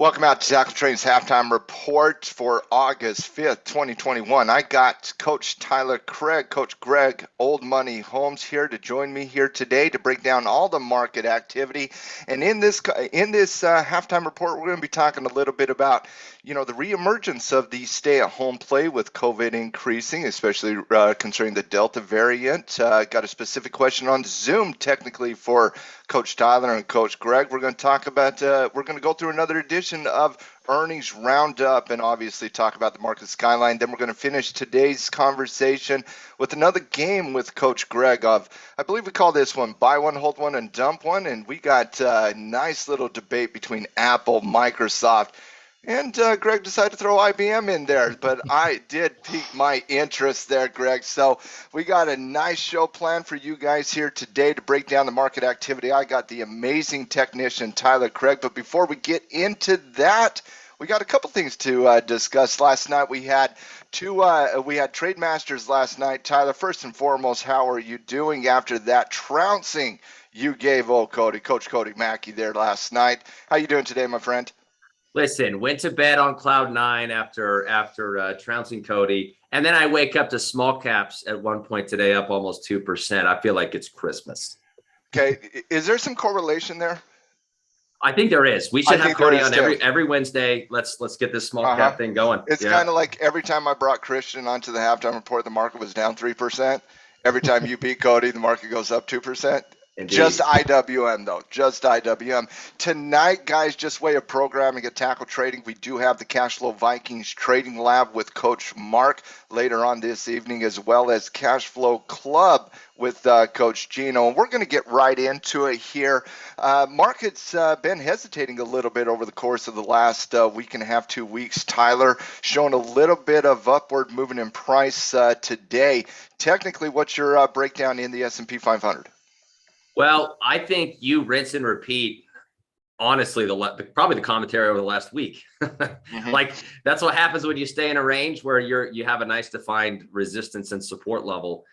Welcome out to Tackle Train's halftime report for August 5th, 2021. I got Coach Tyler Craig, Coach Greg Old Money Holmes here to join me here today to break down all the market activity. And in this halftime report, we're going to be talking a little bit about, the reemergence of the stay-at-home play with COVID increasing, especially concerning the Delta variant. Got a specific question on Zoom, technically, for Coach Tyler and Coach Greg. We're going to talk about, we're going to go through another edition of Earnings Roundup and obviously talk about the market skyline. Then we're going to finish today's conversation with another game with Coach Greg of, I believe we call this one Buy One, Hold One, and Dump One. And we got a nice little debate between Apple, Microsoft, and Greg decided to throw IBM in there, but I did pique my interest there, Greg. So we got a nice show planned for you guys here today to break down the market activity. I got the amazing technician, Tyler Craig. But before we get into that, we got a couple things to discuss. Last night we had Trade Masters last night. Tyler, first and foremost, how are you doing after that trouncing you gave Coach Cody Mackey there last night? How you doing today, my friend? Listen, went to bed on cloud nine after trouncing Cody, and then I wake up to small caps at one point today up almost 2%. I feel like it's Christmas. Okay, is there some correlation there? I think there is. We should have Cody on every Wednesday. Let's get this small cap thing going. It's kind of like every time I brought Christian onto the halftime report, the market was down 3%. Every time you beat Cody, the market goes up 2%. Indeed. Just IWM, though. Just IWM. Tonight, guys, just way of programming at Tackle Trading. We do have the Cash Flow Vikings Trading Lab with Coach Mark later on this evening, as well as Cash Flow Club with Coach Gino. And we're going to get right into it here. Market's been hesitating a little bit over the course of the last week and a half, 2 weeks. Tyler, showing a little bit of upward movement in price today. Technically, what's your breakdown in the S&P 500? Well, I think you rinse and repeat, honestly, probably the commentary over the last week. Like, that's what happens when you stay in a range where you have a nice defined resistance and support level.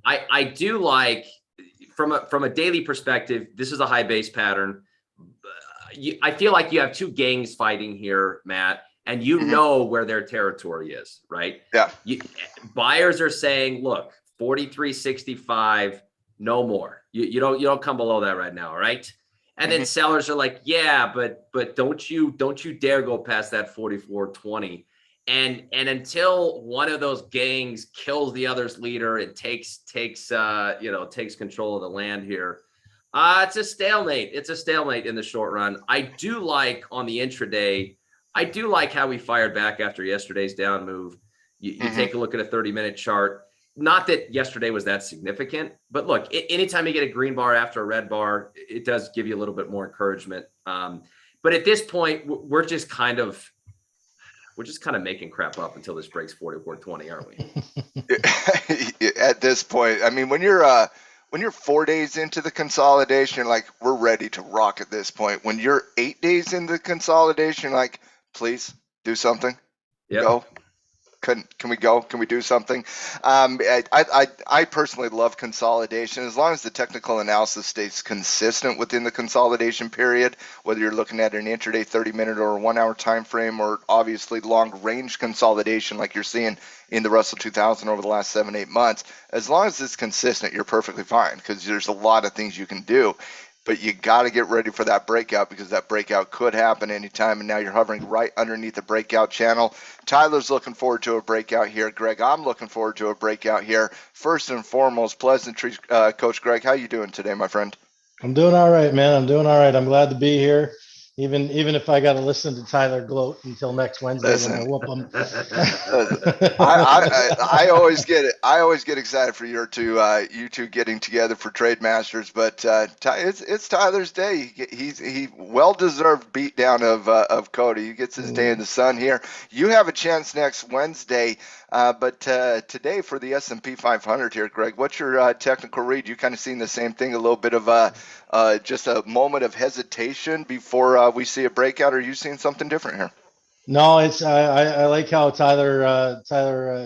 I do like, from a daily perspective, this is a high base pattern. I feel like you have two gangs fighting here, Matt, and you know where their territory is, right? Yeah. Buyers are saying, look, 43.65, no more. You don't come below that right now, right? And then sellers are like, yeah, but don't you dare go past that 44.20. And until one of those gangs kills the other's leader and takes control of the land here, it's a stalemate. It's a stalemate in the short run. I do like on the intraday, I do like how we fired back after yesterday's down move. You take a look at a 30-minute chart. Not that yesterday was that significant, but look, anytime you get a green bar after a red bar, it does give you a little bit more encouragement. But at this point, we're just kind of making crap up until this breaks 44.20, aren't we? At this point, I mean, when you're 4 days into the consolidation, like, we're ready to rock at this point. When you're 8 days into the consolidation, like, please do something. Yep. Go. Can we go? Can we do something? I personally love consolidation as long as the technical analysis stays consistent within the consolidation period, whether you're looking at an intraday 30-minute or a 1-hour time frame, or obviously long-range consolidation like you're seeing in the Russell 2000 over the last 7-8 months. As long as it's consistent, you're perfectly fine, because there's a lot of things you can do. But you got to get ready for that breakout, because that breakout could happen anytime. And now you're hovering right underneath the breakout channel. Tyler's looking forward to a breakout here. Greg, I'm looking forward to a breakout here. First and foremost, pleasantries, Coach Greg. How you doing today, my friend? I'm doing all right, man. I'm doing all right. I'm glad to be here. Even if I got to listen to Tyler gloat until next Wednesday when I whoop him. I always get it. I always get excited for you two getting together for Trade Masters. But it's Tyler's day. He well-deserved beatdown of Cody. He gets his day in the sun here. You have a chance next Wednesday. But today for the S&P 500 here, Greg, what's your technical read? You kind of seen the same thing, a little bit of just a moment of hesitation before we see a breakout, or are you seeing something different here? No, it's I like how Tyler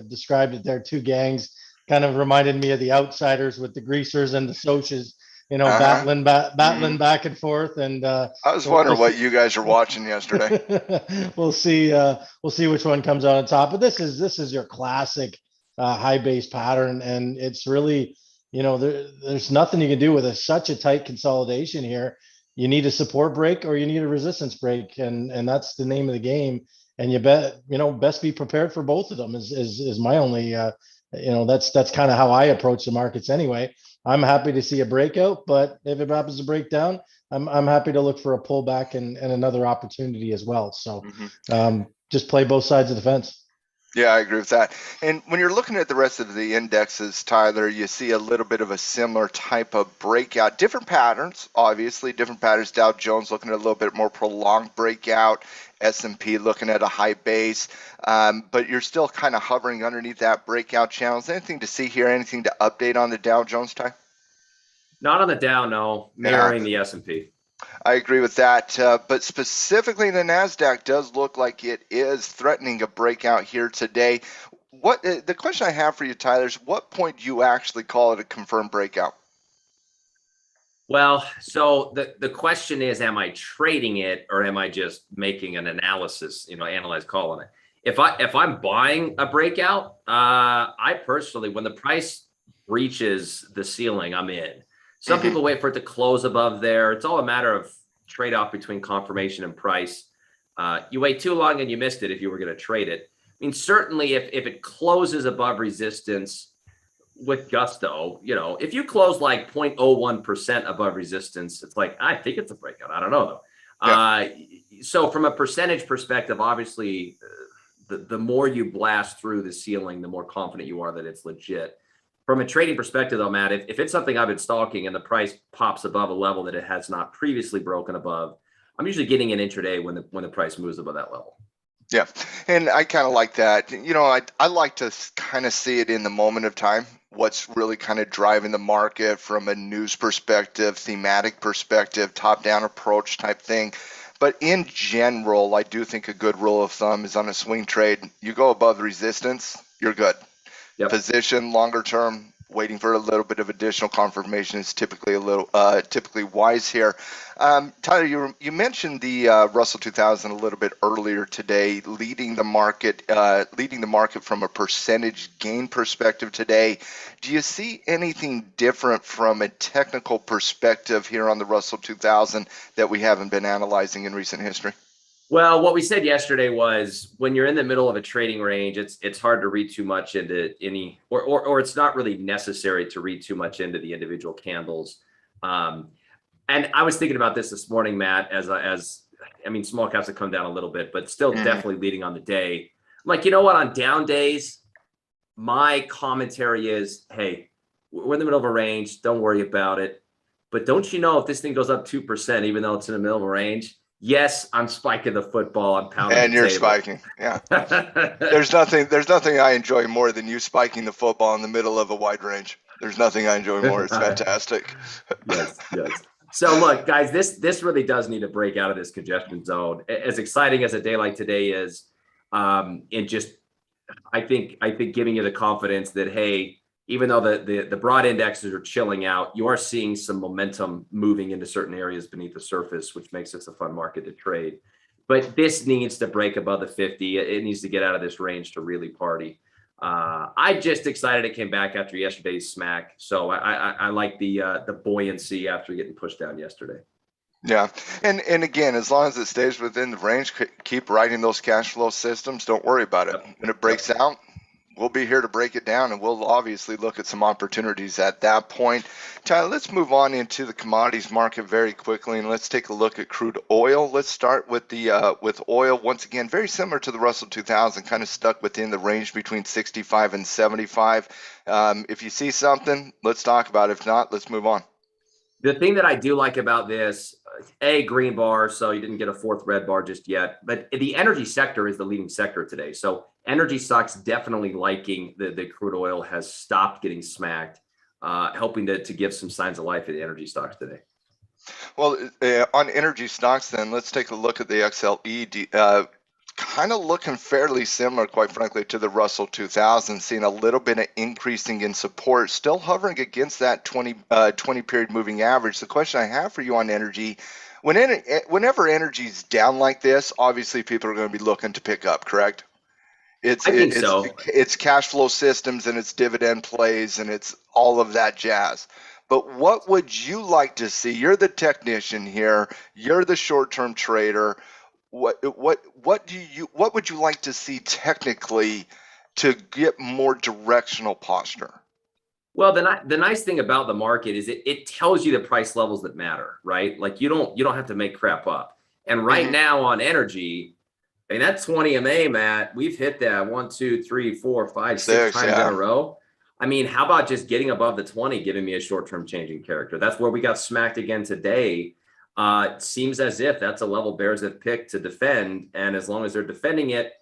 described it there. Two gangs kind of reminded me of the outsiders with the greasers and the socias. battling Mhm. back and forth. And I was we'll, wondering we'll what see. you guys are watching yesterday. We'll see. We'll see which one comes out on top. But this is your classic high base pattern, and it's really, there's nothing you can do with such a tight consolidation here. You need a support break or you need a resistance break, and that's the name of the game. And you best be prepared for both of them. Is my only, that's kind of how I approach the markets anyway. I'm happy to see a breakout, but if it happens to break down, I'm happy to look for a pullback and another opportunity as well. So Mhm. just play both sides of the fence. Yeah, I agree with that. And when you're looking at the rest of the indexes, Tyler, you see a little bit of a similar type of breakout. Different patterns, obviously, different patterns. Dow Jones looking at a little bit more prolonged breakout. S&P looking at a high base. But you're still kind of hovering underneath that breakout channel. Is there anything to see here? Anything to update on the Dow Jones, Ty? Not on the Dow, no. Yeah. Mirroring the S&P. I agree with that, but specifically the NASDAQ does look like it is threatening a breakout here today. What the question I have for you, Tyler, is what point do you actually call it a confirmed breakout? Well, so the question is, am I trading it or am I just making an analysis, analyze calling it? If I'm buying a breakout, I personally, when the price reaches the ceiling, I'm in. Some people wait for it to close above there. It's all a matter of trade-off between confirmation and price. You wait too long and you missed it if you were going to trade it. I mean, certainly if it closes above resistance with gusto, if you close like 0.01% above resistance, it's like, I think it's a breakout. I don't know though. Yeah. So from a percentage perspective, obviously, the more you blast through the ceiling, the more confident you are that it's legit. From a trading perspective, though, Matt, if it's something I've been stalking and the price pops above a level that it has not previously broken above, I'm usually getting an intraday when the price moves above that level. Yeah, and I kind of like that. I like to kind of see it in the moment of time. What's really kind of driving the market from a news perspective, thematic perspective, top-down approach type thing. But in general, I do think a good rule of thumb is on a swing trade, you go above resistance, you're good. Yep. Position longer term, waiting for a little bit of additional confirmation is typically typically wise here. Tyler, you mentioned the Russell 2000 a little bit earlier today, leading the market from a percentage gain perspective today. Do you see anything different from a technical perspective here on the Russell 2000 that we haven't been analyzing in recent history? Well, what we said yesterday was when you're in the middle of a trading range, it's hard to read too much into any, or it's not really necessary to read too much into the individual candles. And I was thinking about this morning, Matt, as I mean, small caps have come down a little bit, but still definitely leading on the day. Like, you know what? On down days, my commentary is, hey, we're in the middle of a range. Don't worry about it. But don't you know if this thing goes up 2%, even though it's in the middle of a range? Yes, I'm spiking the football. I'm pounding and the you're table. spiking. Yeah. There's nothing I enjoy more than you spiking the football in the middle of a wide range. There's nothing I enjoy more. It's fantastic. Yes. So look, guys, this really does need to break out of this congestion zone. As exciting as a day like today is, and just I think giving you the confidence that, hey, even though the broad indexes are chilling out, you are seeing some momentum moving into certain areas beneath the surface, which makes this a fun market to trade. But this needs to break above the 50. It needs to get out of this range to really party. I'm just excited it came back after yesterday's smack. So I like the buoyancy after getting pushed down yesterday. Yeah, and again, as long as it stays within the range, keep writing those cash flow systems. Don't worry about it. When it breaks out, we'll be here to break it down, and we'll obviously look at some opportunities at that point. Tyler, let's move on into the commodities market very quickly, and let's take a look at crude oil. Let's start with with oil. Once again, very similar to the Russell 2000, kind of stuck within the range between 65 and 75. If you see something, let's talk about it. If not, let's move on. The thing that I do like about this, green bar, so you didn't get a fourth red bar just yet, but the energy sector is the leading sector today. So energy stocks definitely liking the crude oil has stopped getting smacked, helping to give some signs of life in the energy stocks today. Well, on energy stocks, then let's take a look at the XLE kind of looking fairly similar, quite frankly, to the Russell 2000, seeing a little bit of increasing in support, still hovering against that 20 period moving average. The question I have for you on energy, whenever energy's down like this, obviously people are going to be looking to pick up, correct? I think so. It's cash flow systems and it's dividend plays and it's all of that jazz. But what would you like to see? You're the technician here. You're the short-term trader. What would you like to see technically to get more directional posture? Well, the nice thing about the market is it tells you the price levels that matter, right? Like you don't have to make crap up. And right now on energy, I mean, that 20 MA, Matt, we've hit that 1, 2, 3, 4, 5, 6 times in a row. I mean, how about just getting above the 20, giving me a short-term changing character? That's where we got smacked again today. It seems as if that's a level bears have picked to defend. And as long as they're defending it,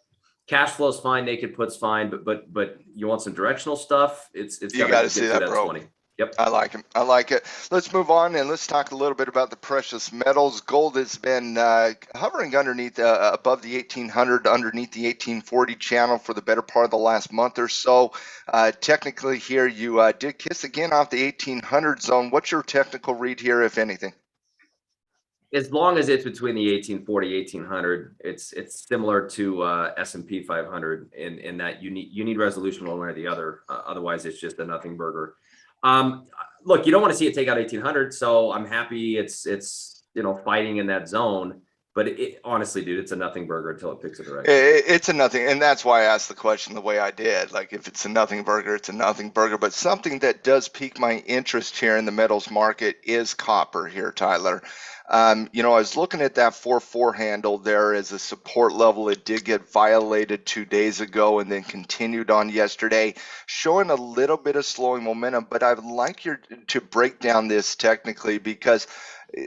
cash flow's fine, naked put's fine, but you want some directional stuff, it's got to see that, bro. 20. Yep. I like him. I like it. Let's move on and let's talk a little bit about the precious metals. Gold has been hovering underneath, above the 1800, underneath the 1840 channel for the better part of the last month or so. Technically here, you did kiss again off the 1800 zone. What's your technical read here, if anything? As long as it's between the 1840, 1800, it's similar to S&P 500 in that you need resolution one way or the other. Otherwise, it's just a nothing burger. Look, you don't want to see it take out 1800, so I'm happy it's fighting in that zone. But honestly, dude, it's a nothing burger until it picks a direction. It's a nothing, and that's why I asked the question the way I did. Like, if it's a nothing burger, it's a nothing burger. But something that does pique my interest here in the metals market is copper here, Tyler. I was looking at that 4-4 handle there as a support level. It did get violated 2 days ago and then continued on yesterday, showing a little bit of slowing momentum. But I would like you to break down this technically, because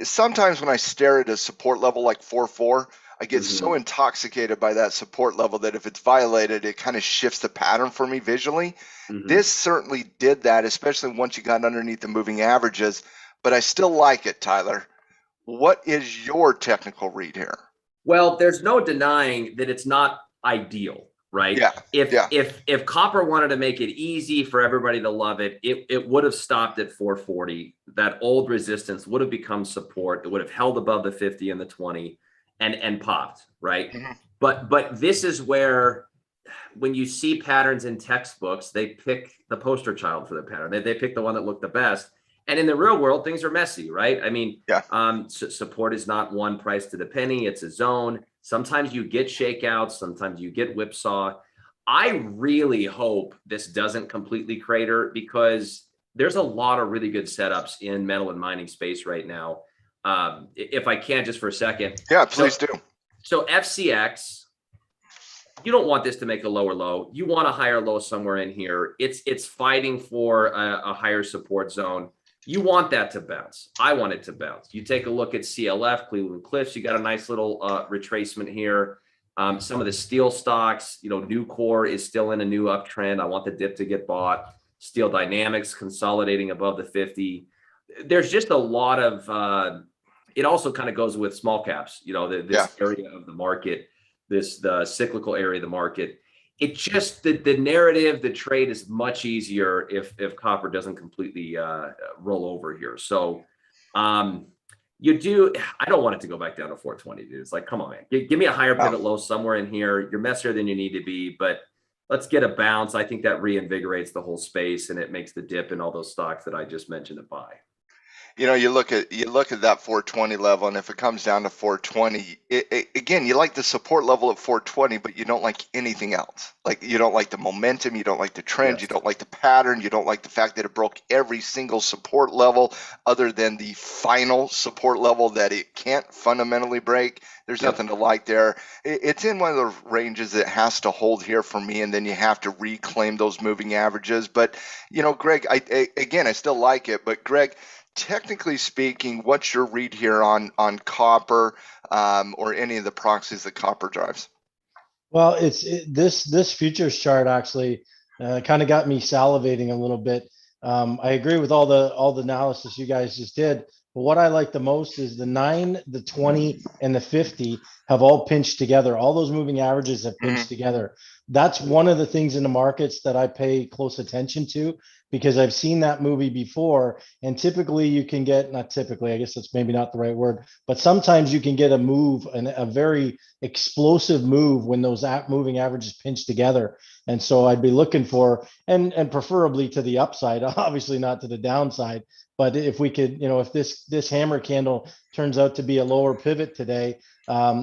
sometimes when I stare at a support level like 4-4, I get so intoxicated by that support level that if it's violated, it kind of shifts the pattern for me visually. This certainly did that, especially once you got underneath the moving averages. But I still like it, Tyler. What is your technical read here? Well, there's no denying that it's not ideal, right? Yeah. If copper wanted to make it easy for everybody to love it, it would have stopped at 440. That old resistance would have become support. It would have held above the 50 and the 20 and popped, right? But this is where, when you see patterns in textbooks, they pick the poster child for the pattern. They pick the one that looked the best. And in the real world, things are messy, right? I mean, support is not one price to the penny. It's a zone. Sometimes you get shakeouts. Sometimes you get whipsaw. I really hope this doesn't completely crater, because there's a lot of really good setups in metal and mining space right now. If I can, just for a second. Yeah, please do. So FCX, you don't want this to make a lower low. You want a higher low somewhere in here. It's fighting for a higher support zone. You want that to bounce. I want it to bounce. You take a look at CLF, Cleveland Cliffs. You got a nice little retracement here. Some of the steel stocks, Nucor is still in a new uptrend. I want the dip to get bought. Steel Dynamics consolidating above the 50. There's just a lot of, it also kind of goes with small caps, this area of the market, the cyclical area of the market. It just, the narrative, the trade is much easier if copper doesn't completely roll over here. So I don't want it to go back down to 420, dude. It's like, come on, man, give me a higher pivot low somewhere in here. You're messier than you need to be, but let's get a bounce. I think that reinvigorates the whole space, and it makes the dip in all those stocks that I just mentioned to buy. You look at that 420 level, and if it comes down to 420, again, you like the support level at 420, but you don't like anything else. Like, you don't like the momentum, you don't like the trend, you don't like the pattern, you don't like the fact that it broke every single support level other than the final support level that it can't fundamentally break. There's nothing to like there. It's in one of the ranges that has to hold here for me, and then you have to reclaim those moving averages. But, Greg, I still like it, but Greg, technically speaking, what's your read here on copper or any of the proxies that copper drives? Well, this futures chart actually kind of got me salivating a little bit. I agree with all the analysis you guys just did, But what I like the most is the 9, the 20, and the 50 have all pinched together. All those moving averages have pinched together. That's one of the things in the markets that I pay close attention to, because I've seen that movie before. And typically you can get, not typically, I guess that's maybe not the right word, but sometimes you can get a move, a very explosive move when those moving averages pinch together. And so I'd be looking for, and preferably to the upside, obviously not to the downside. But if we could, if this hammer candle turns out to be a lower pivot today,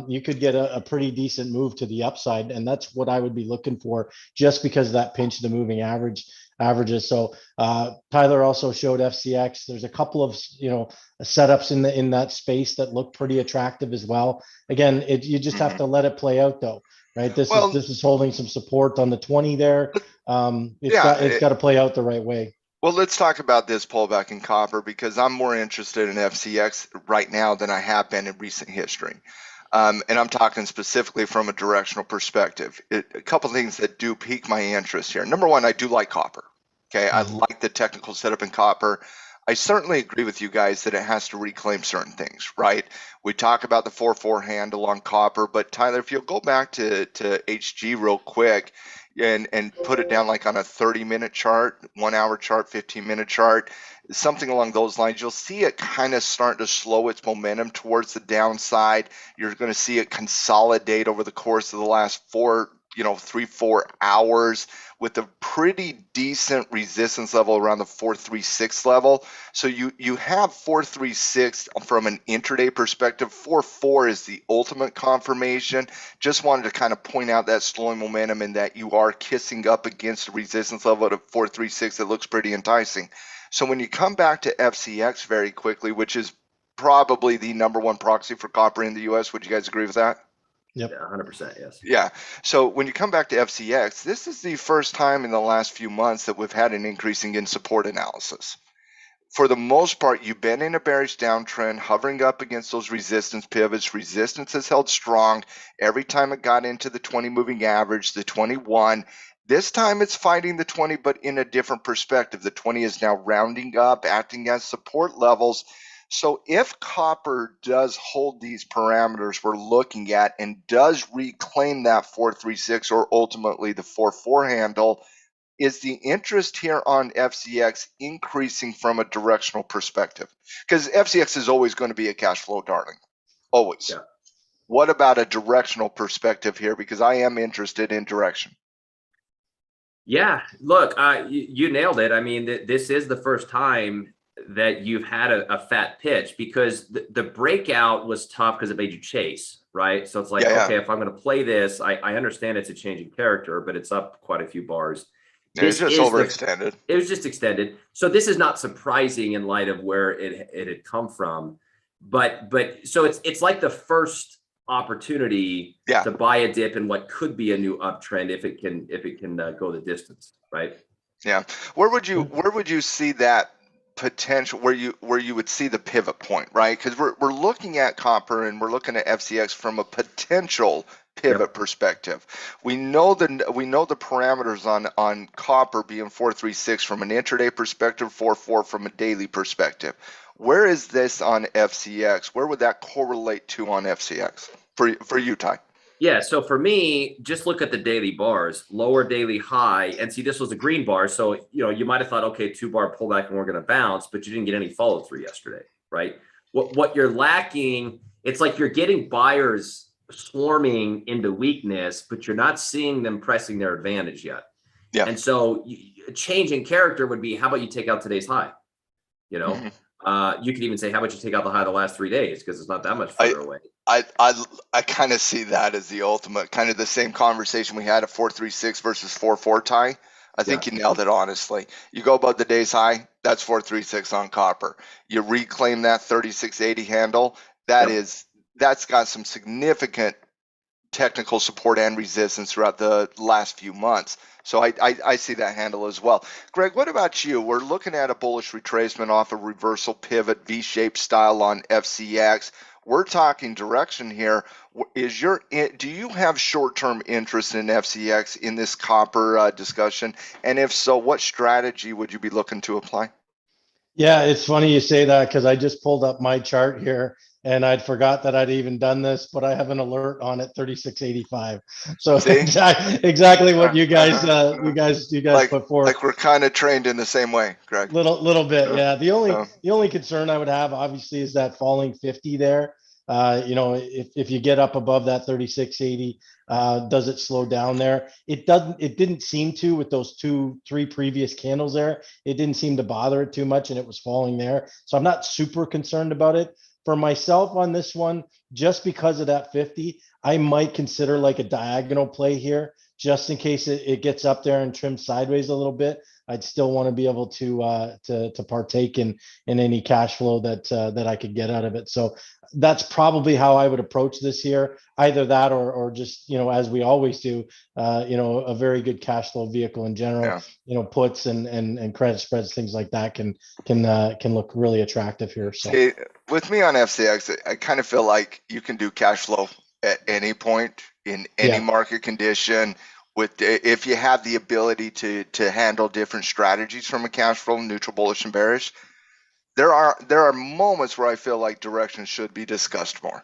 you could get a pretty decent move to the upside. And that's what I would be looking for, just because of that pinch to moving averages. So Tyler also showed FCX. There's a couple of setups in that space that look pretty attractive as well. Again, you just have to let it play out though, right? This is holding some support on the 20 there. It's got to play out the right way. Well, let's talk about this pullback in copper, because I'm more interested in FCX right now than I have been in recent history. And I'm talking specifically from a directional perspective. A couple of things that do pique my interest here. Number one, I do like copper. Okay, I like the technical setup in copper. I certainly agree with you guys that it has to reclaim certain things, right? We talk about the 4-4 handle on copper, but Tyler, if you'll go back to HG real quick, and put it down like on a 30-minute chart, 1 hour chart, 15-minute chart, something along those lines, you'll see it kind of starting to slow its momentum towards the downside. You're going to see it consolidate over the course of the last 3-4 hours with a pretty decent resistance level around the 436 level. So you have 436 from an intraday perspective. 4-4 is the ultimate confirmation. Just wanted to kind of point out that slowing momentum and that you are kissing up against a resistance level at 436 that looks pretty enticing. So when you come back to FCX very quickly, which is probably the number one proxy for copper in the US, would you guys agree with that? Yep. Yeah, 100%, yes. Yeah. So when you come back to FCX, this is the first time in the last few months that we've had an increasing in support analysis. For the most part, you've been in a bearish downtrend, hovering up against those resistance pivots. Resistance has held strong every time it got into the 20 moving average, the 21. This time it's fighting the 20, but in a different perspective. The 20 is now rounding up, acting as support levels. So if copper does hold these parameters we're looking at and does reclaim that 436 or ultimately the 4-4 handle, is the interest here on FCX increasing from a directional perspective? Because FCX is always going to be a cash flow darling, always. Yeah. What about a directional perspective here? Because I am interested in direction. Yeah, look, you nailed it. I mean, this is the first time that you've had a fat pitch, because the breakout was tough because it made you chase, right? So it's like, okay, if I'm going to play this, I understand it's a changing character, but it's up quite a few bars. It's just overextended. It was just extended. So this is not surprising in light of where it had come from. But so it's like the first opportunity to buy a dip in what could be a new uptrend if it can go the distance, right? Yeah. Where would you see that potential, where you would see the pivot point, right? Because we're looking at copper and we're looking at FCX from a potential pivot perspective. We know the parameters on copper being 436 from an intraday perspective, 4-4 from a daily perspective. Where is this on FCX? Where would that correlate to on FCX for you, Ty? Yeah, so for me, just look at the daily bars, lower daily high, and see this was a green bar. So, you might have thought, okay, 2-bar pullback and we're going to bounce, but you didn't get any follow through yesterday, right? What you're lacking, it's like you're getting buyers swarming into weakness, but you're not seeing them pressing their advantage yet. Yeah. And so a change in character would be, how about you take out today's high? You could even say, how about you take out the high of the last 3 days, because it's not that much further away. I kind of see that as the ultimate, kind of the same conversation we had at 436 versus 4-4, Ty. I think you nailed it, honestly. You go above the day's high, that's 436 on copper. You reclaim that 3680 handle, that's got some significant technical support and resistance throughout the last few months. So I see that handle as well. Greg, what about you? We're looking at a bullish retracement off a reversal pivot V-shaped style on FCX. We're talking direction here. Do you have short-term interest in FCX in this copper discussion? And if so, what strategy would you be looking to apply? Yeah, it's funny you say that because I just pulled up my chart here and I'd forgot that I'd even done this, but I have an alert on it 3685. So See? exactly what you guys like put forth. like we're kind of trained in the same way, Greg. Little bit, Uh, yeah. The only uh, the only concern I would have, obviously, is that falling 50 there. If you get up above that 3680, does it slow down there? It doesn't. It didn't seem to with those three previous candles there. It didn't seem to bother it too much, and it was falling there. So I'm not super concerned about it. For myself on this one, just because of that 50, I might consider like a diagonal play here, just in case it gets up there and trims sideways a little bit. I'd still want to be able to partake in any cash flow that I could get out of it. So that's probably how I would approach this here. Either that, or just as we always do, a very good cash flow vehicle in general. yeah. Puts and credit spreads, things like that can look really attractive here. So See, with me on FCX, I kind of feel like you can do cash flow at any point in any yeah, market condition. If you have the ability to handle different strategies from a cash flow, neutral, bullish, and bearish, there are moments where I feel like direction should be discussed more.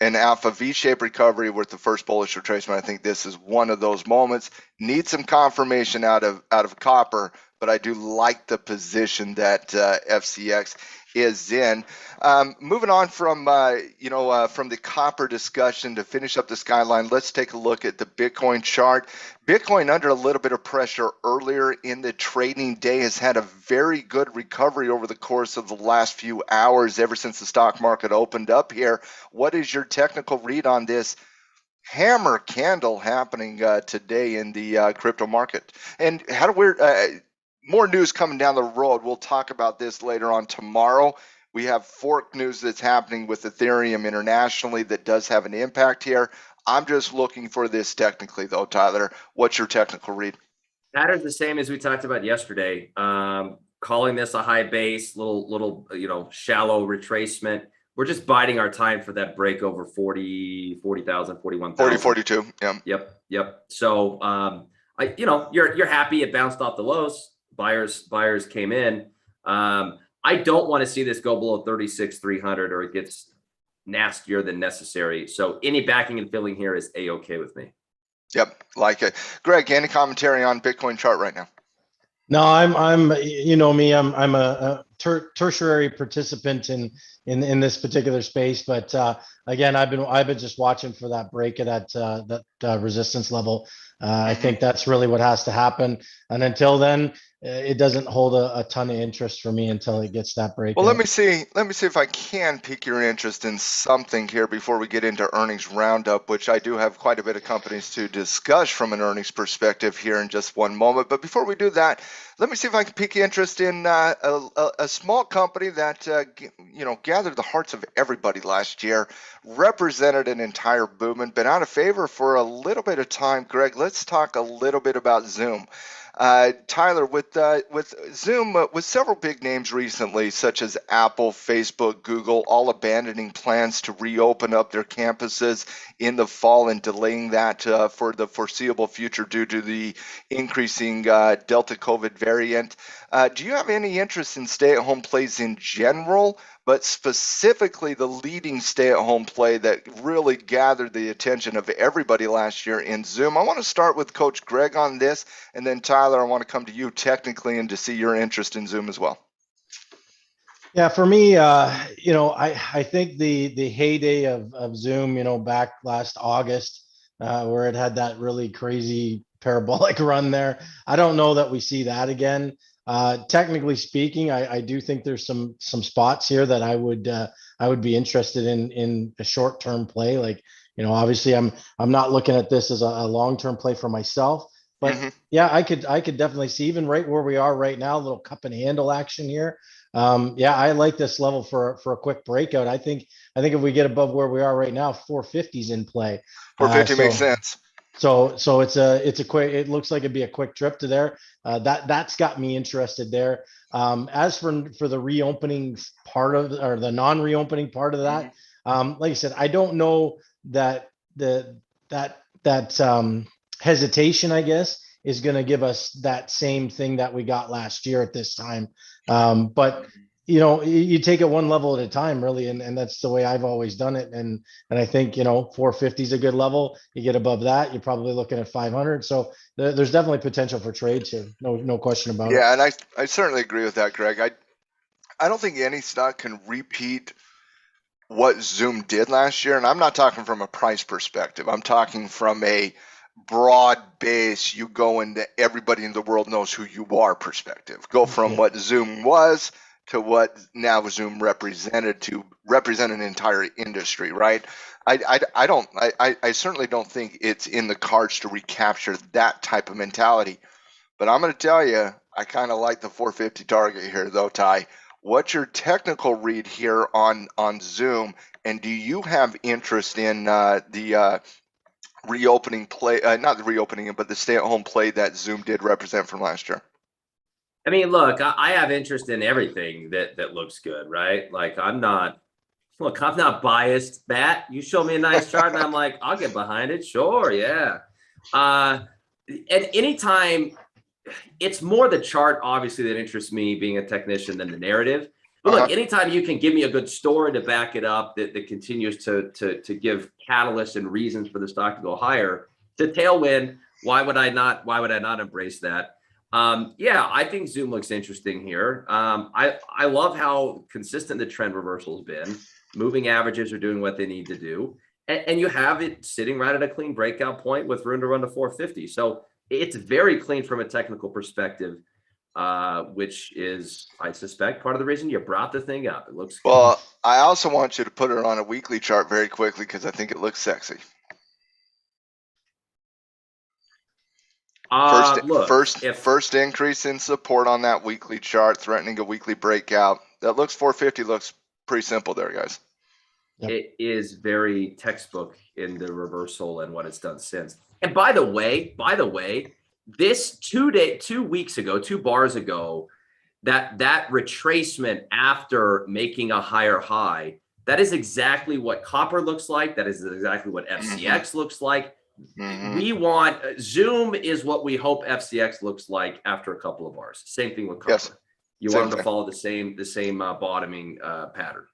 And alpha V-shaped recovery with the first bullish retracement, I think this is one of those moments. Need some confirmation out of copper, but I do like the position that FCX is in. Moving on from from the copper discussion to finish up the skyline, let's take a look at the Bitcoin chart. Bitcoin, under a little bit of pressure earlier in the trading day, has had a very good recovery over the course of the last few hours, ever since the stock market opened up here. What is your technical read on this hammer candle happening today in the crypto market? And how do we more news coming down the road? We'll talk about this later on tomorrow. We have fork news that's happening with Ethereum internationally that does have an impact here. I'm just looking for this technically, though, Tyler. What's your technical read? Pattern's the same as we talked about yesterday. Calling this a high base, little shallow retracement. We're just biding our time for that break over 40,000, 41,000. 42. Yeah. Yep. So you're happy it bounced off the lows. Buyers came in. I don't want to see this go below 36,300 or it gets nastier than necessary. So any backing and filling here is a-okay with me. Yep, like it. Greg, any commentary on Bitcoin chart right now? no, I'm me, I'm a tertiary participant in this particular space, but again, I've been just watching for that break of that resistance level. I think that's really what has to happen, and until then, it doesn't hold a ton of interest for me until it gets that break. Well, let me see if I can pique your interest in something here before we get into earnings roundup, which I do have quite a bit of companies to discuss from an earnings perspective here in just one moment. But before we do that, let me see if I can pique your interest in a small company that gathered the hearts of everybody last year, represented an entire movement, been out of favor for a little bit of time. Greg, let's talk a little bit about Zoom. Tyler, with Zoom, with several big names recently, such as Apple, Facebook, Google, all abandoning plans to reopen up their campuses in the fall and delaying that for the foreseeable future due to the increasing Delta COVID variant. Do you have any interest in stay-at-home plays in general, but specifically the leading stay-at-home play that really gathered the attention of everybody last year in Zoom? I want to start with Coach Greg on this, and then Tyler, I want to come to you technically and to see your interest in Zoom as well. Yeah, for me, I think the heyday of Zoom, back last August, where it had that really crazy parabolic run there. I don't know that we see that again. Technically speaking, I do think there's some spots here that I would be interested in a short-term play. Like, obviously I'm not looking at this as a long-term play for myself, but yeah, I could definitely see, even right where we are right now, a little cup and handle action here. Yeah, I like this level for a quick breakout. I think if we get above where we are right now, 450 is in play. 450 makes sense. So it's a quick. It looks like it'd be a quick trip to there. That's got me interested there. As for the reopening part of, or the non-reopening part of that, like I said, I don't know that that hesitation, I guess, is going to give us that same thing that we got last year at this time. But you take it one level at a time, really, and that's the way I've always done it. And I think 450 is a good level. You get above that, you're probably looking at 500. So there's definitely potential for trades here. No question about it. Yeah, and I certainly agree with that, Greg. I don't think any stock can repeat what Zoom did last year, and I'm not talking from a price perspective. I'm talking from a broad base, you go into everybody in the world knows who you are perspective. Go from what Zoom was to what now Zoom represent an entire industry, right? I certainly don't think it's in the cards to recapture that type of mentality. But I'm going to tell you, I kind of like the 450 target here, though, Ty. What's your technical read here on Zoom? And do you have interest in the reopening play, not the reopening, but the stay-at-home play that Zoom did represent from last year? I mean, look, I have interest in everything that looks good, right? Like I'm not biased, Matt. You show me a nice chart and I'm like, I'll get behind it. Sure. Yeah. At any time, it's more the chart, obviously, that interests me being a technician than the narrative. But look, anytime you can give me a good story to back it up that continues to give catalysts and reasons for the stock to go higher, the tailwind, why would I not embrace that? Yeah, I think Zoom looks interesting here. I love how consistent the trend reversal has been. Moving averages are doing what they need to do. And you have it sitting right at a clean breakout point with room to run to 450. So it's very clean from a technical perspective, which is, I suspect, part of the reason you brought the thing up. It looks good. Well, I also want you to put it on a weekly chart very quickly because I think it looks sexy. First increase in support on that weekly chart, threatening a weekly breakout. That looks 450 looks pretty simple there, guys. Yep. It is very textbook in the reversal and what it's done since. And by the way, this 2 weeks ago, 2 bars ago, that retracement after making a higher high, that is exactly what copper looks like. That is exactly what FCX looks like. We want Zoom is what we hope FCX looks like after a couple of bars. Same thing with copper. Yes. You want them to follow the same bottoming pattern.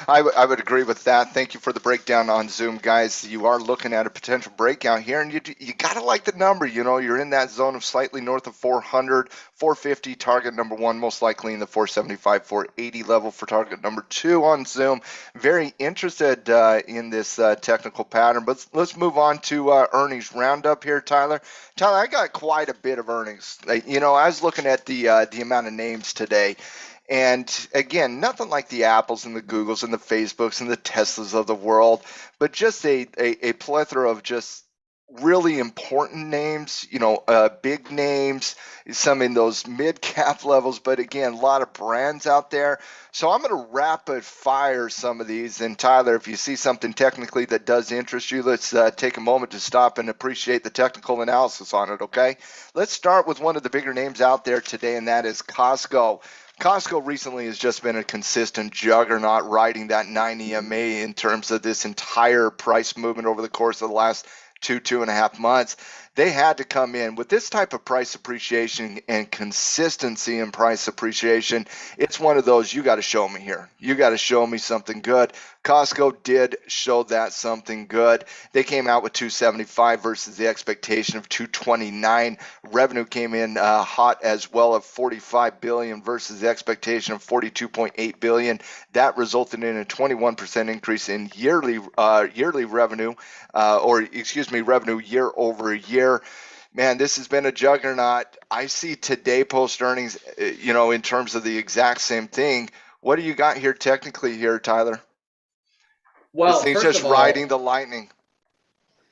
I would agree with that. Thank you for the breakdown on Zoom, guys. You are looking at a potential breakout here, and you gotta like the number. You're in that zone of slightly north of 400, 450 target number 1, most likely in the 475, 480 level for target number 2 on Zoom. Very interested in this technical pattern, but let's move on to earnings roundup here, Tyler. Tyler, I got quite a bit of earnings. I was looking at the amount of names today. And again, nothing like the Apples and the Googles and the Facebooks and the Teslas of the world, but just a plethora of just really important names, big names, some in those mid-cap levels, but again, a lot of brands out there. So I'm going to rapid fire some of these. And Tyler, if you see something technically that does interest you, let's take a moment to stop and appreciate the technical analysis on it, okay? Let's start with one of the bigger names out there today, and that is Costco. Costco recently has just been a consistent juggernaut riding that 9 EMA in terms of this entire price movement over the course of the last 2.5 months. They had to come in with this type of price appreciation and consistency in price appreciation. It's one of those, you got to show me here. You got to show me something good. Costco did show that something good. They came out with 275 versus the expectation of 229. Revenue came in hot as well at 45 billion versus the expectation of 42.8 billion. That resulted in a 21% increase in yearly revenue, revenue year over year. Man, this has been a juggernaut. I see today post earnings, in terms of the exact same thing. What do you got here technically here, Tyler? Well, this thing's just riding the lightning.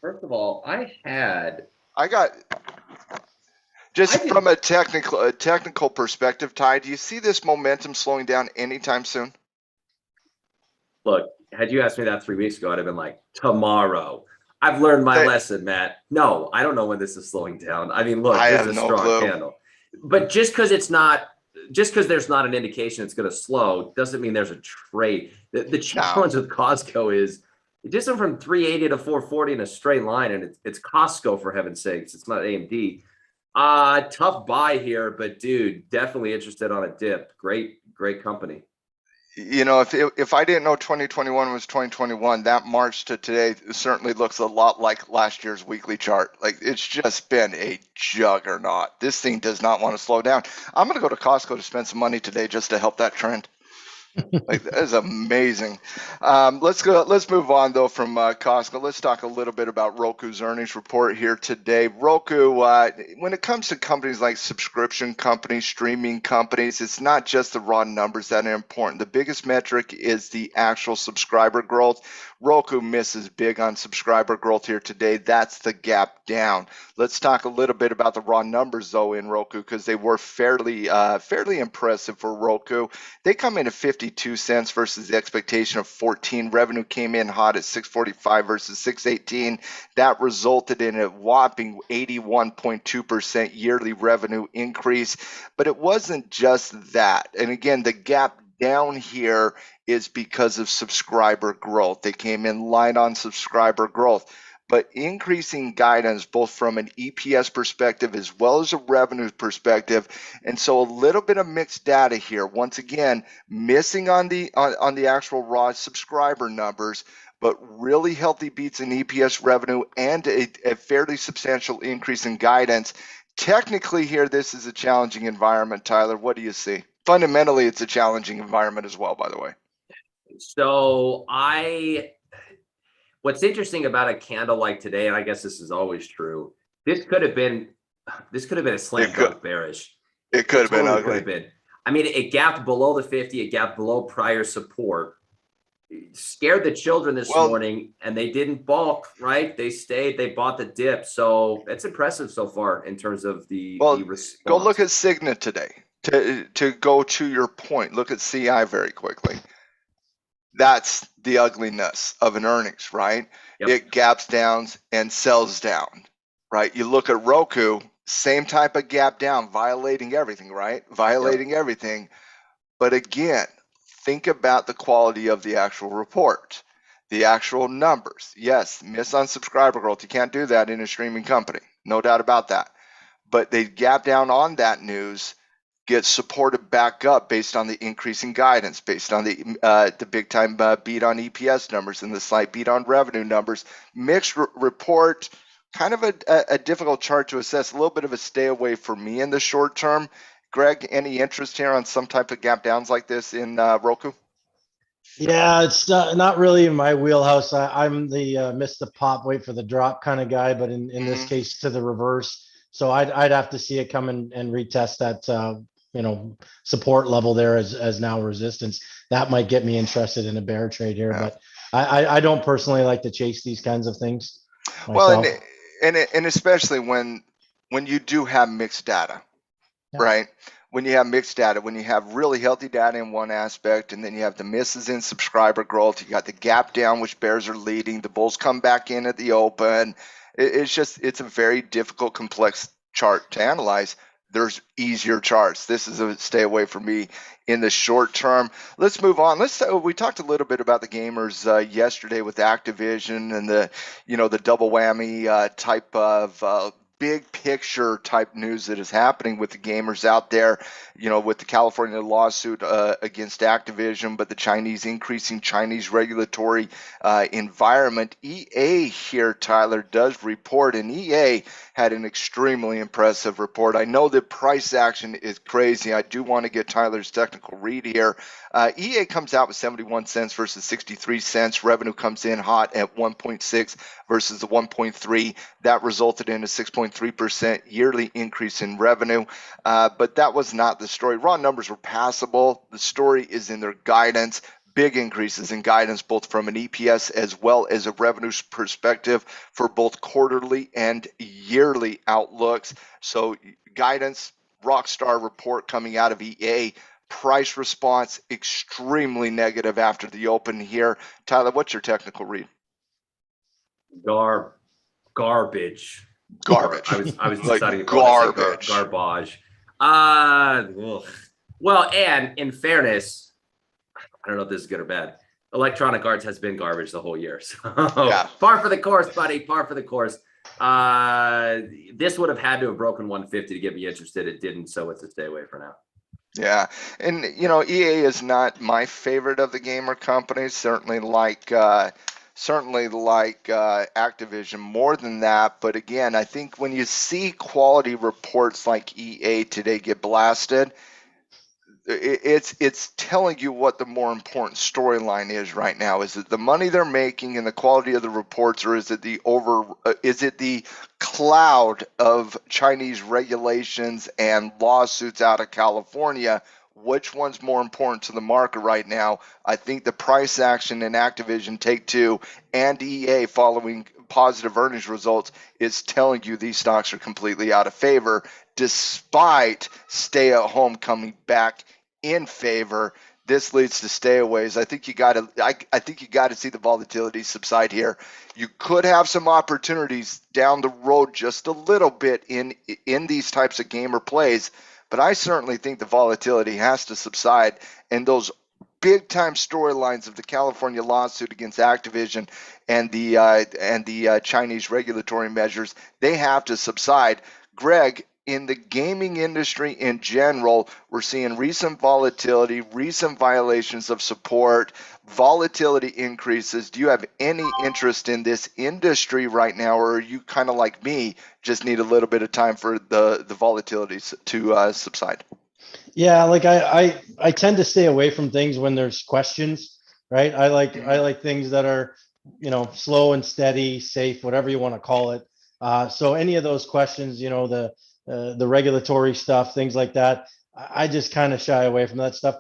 First of all, from a technical perspective, Ty, do you see this momentum slowing down anytime soon? Look, had you asked me that 3 weeks ago, I'd have been like, tomorrow. I've learned my lesson, Matt. No, I don't know when this is slowing down. I mean, look, this is a strong candle. But just because there's not an indication it's going to slow, doesn't mean there's a trade. The challenge with Costco is It just went from 380 to 440 in a straight line, and it's Costco, for heaven's sakes. It's not AMD. Tough buy here, but dude, definitely interested on a dip. Great company. You know, if I didn't know 2021 was 2021, that March to today certainly looks a lot like last year's weekly chart. Like, it's just been a juggernaut. This thing does not want to slow down. I'm going to go to Costco to spend some money today just to help that trend. Like, that is amazing. Let's move on though from Costco. Let's talk a little bit about Roku's earnings report here today. Roku, when it comes to companies like subscription companies, streaming companies, it's not just the raw numbers that are important. The biggest metric is the actual subscriber growth. Roku misses big on subscriber growth here today. That's the gap down. Let's talk a little bit about the raw numbers though in Roku, because they were fairly impressive for Roku. They come in at 52 cents versus the expectation of 14. Revenue came in hot at 645 versus 618. That resulted in a whopping 81.2% yearly revenue increase. But it wasn't just that. And again, the gap down here is because of subscriber growth. They came in light on subscriber growth, but increasing guidance both from an EPS perspective as well as a revenue perspective. And so a little bit of mixed data here. Once again, missing on the actual raw subscriber numbers, but really healthy beats in EPS revenue and a fairly substantial increase in guidance. Technically here, this is a challenging environment, Tyler. What do you see? Fundamentally, it's a challenging environment as well, by the way. So what's interesting about a candle like today, and I guess this is always true, this could have been a slam dunk bearish. It could have been ugly. Could have been. I mean, it gapped below the 50, it gapped below prior support. It scared the children this morning, and they didn't balk, right? They stayed, they bought the dip. So it's impressive so far in terms of the response. Go look at Signet today. To go to your point, look at CI very quickly. That's the ugliness of an earnings, right? Yep. It gaps down and sells down, right? You look at Roku, same type of gap down, violating everything, right? Violating everything. But again, think about the quality of the actual report, the actual numbers. Yes, miss on subscriber growth. You can't do that in a streaming company. No doubt about that. But they gap down on that news, get supported back up based on the increasing guidance, based on the big time beat on EPS numbers and the slight beat on revenue numbers. Mixed report, kind of a difficult chart to assess, a little bit of a stay away for me in the short term. Greg, any interest here on some type of gap downs like this in Roku? Yeah, it's not really in my wheelhouse. I'm the miss the pop, wait for the drop kind of guy, but in this case to the reverse. So I'd have to see it come and retest that support level there as now resistance. That might get me interested in a bear trade here, but I don't personally like to chase these kinds of things myself. Well, and especially when you do have mixed data, right? When you have mixed data, when you have really healthy data in one aspect, and then you have the misses in subscriber growth, you got the gap down, which bears are leading, the bulls come back in at the open. It's a very difficult, complex chart to analyze. There's easier charts. This is a stay away from me in the short term. Let's move on. We talked a little bit about the gamers yesterday with Activision and the double whammy type of big picture type news that is happening with the gamers out there, with the California lawsuit against Activision, but the increasing Chinese regulatory environment. EA here, Tyler, does report, and EA had an extremely impressive report. I know the price action is crazy. I do want to get Tyler's technical read here. EA comes out with 71 cents versus 63 cents. Revenue comes in hot at 1.6 versus the 1.3. That resulted in a 6.3% yearly increase in revenue. But that was not the story. Raw numbers were passable. The story is in their guidance. Big increases in guidance, both from an EPS as well as a revenue perspective for both quarterly and yearly outlooks. So guidance, rockstar report coming out of EA. Price response, extremely negative after the open here. Tyler, what's your technical read? Garbage. I was like deciding garbage. Garbage. Well, and in fairness, I don't know if this is good or bad. Electronic Arts has been garbage the whole year. So Yeah. par for the course, buddy. Par for the course. This would have had to have broken 150 to get me interested. It didn't, so it's a stay away for now. Yeah, and EA is not my favorite of the gamer companies. Certainly like Activision more than that. But again, I think when you see quality reports like EA today get blasted, it's telling you what the more important storyline is right now. Is it the money they're making and the quality of the reports, or is it the cloud of Chinese regulations and lawsuits out of California? Which one's more important to the market right now? I think the price action in Activision, Take-Two, and EA following positive earnings results is telling you these stocks are completely out of favor, despite stay-at-home coming back in favor. This leads to stayaways. I think you got to see the volatility subside here. You could have some opportunities down the road just a little bit in these types of gamer plays, but I certainly think the volatility has to subside, and those big time storylines of the California lawsuit against Activision and the Chinese regulatory measures, they have to subside. Greg, in the gaming industry in general, we're seeing recent volatility, recent violations of support, volatility increases. Do you have any interest in this industry right now, or are you kind of like me, just need a little bit of time for the volatility to subside? Yeah, like I tend to stay away from things when there's questions, right? I like things that are, slow and steady, safe, whatever you want to call it. So any of those questions, the regulatory stuff, things like that, I just kind of shy away from that stuff.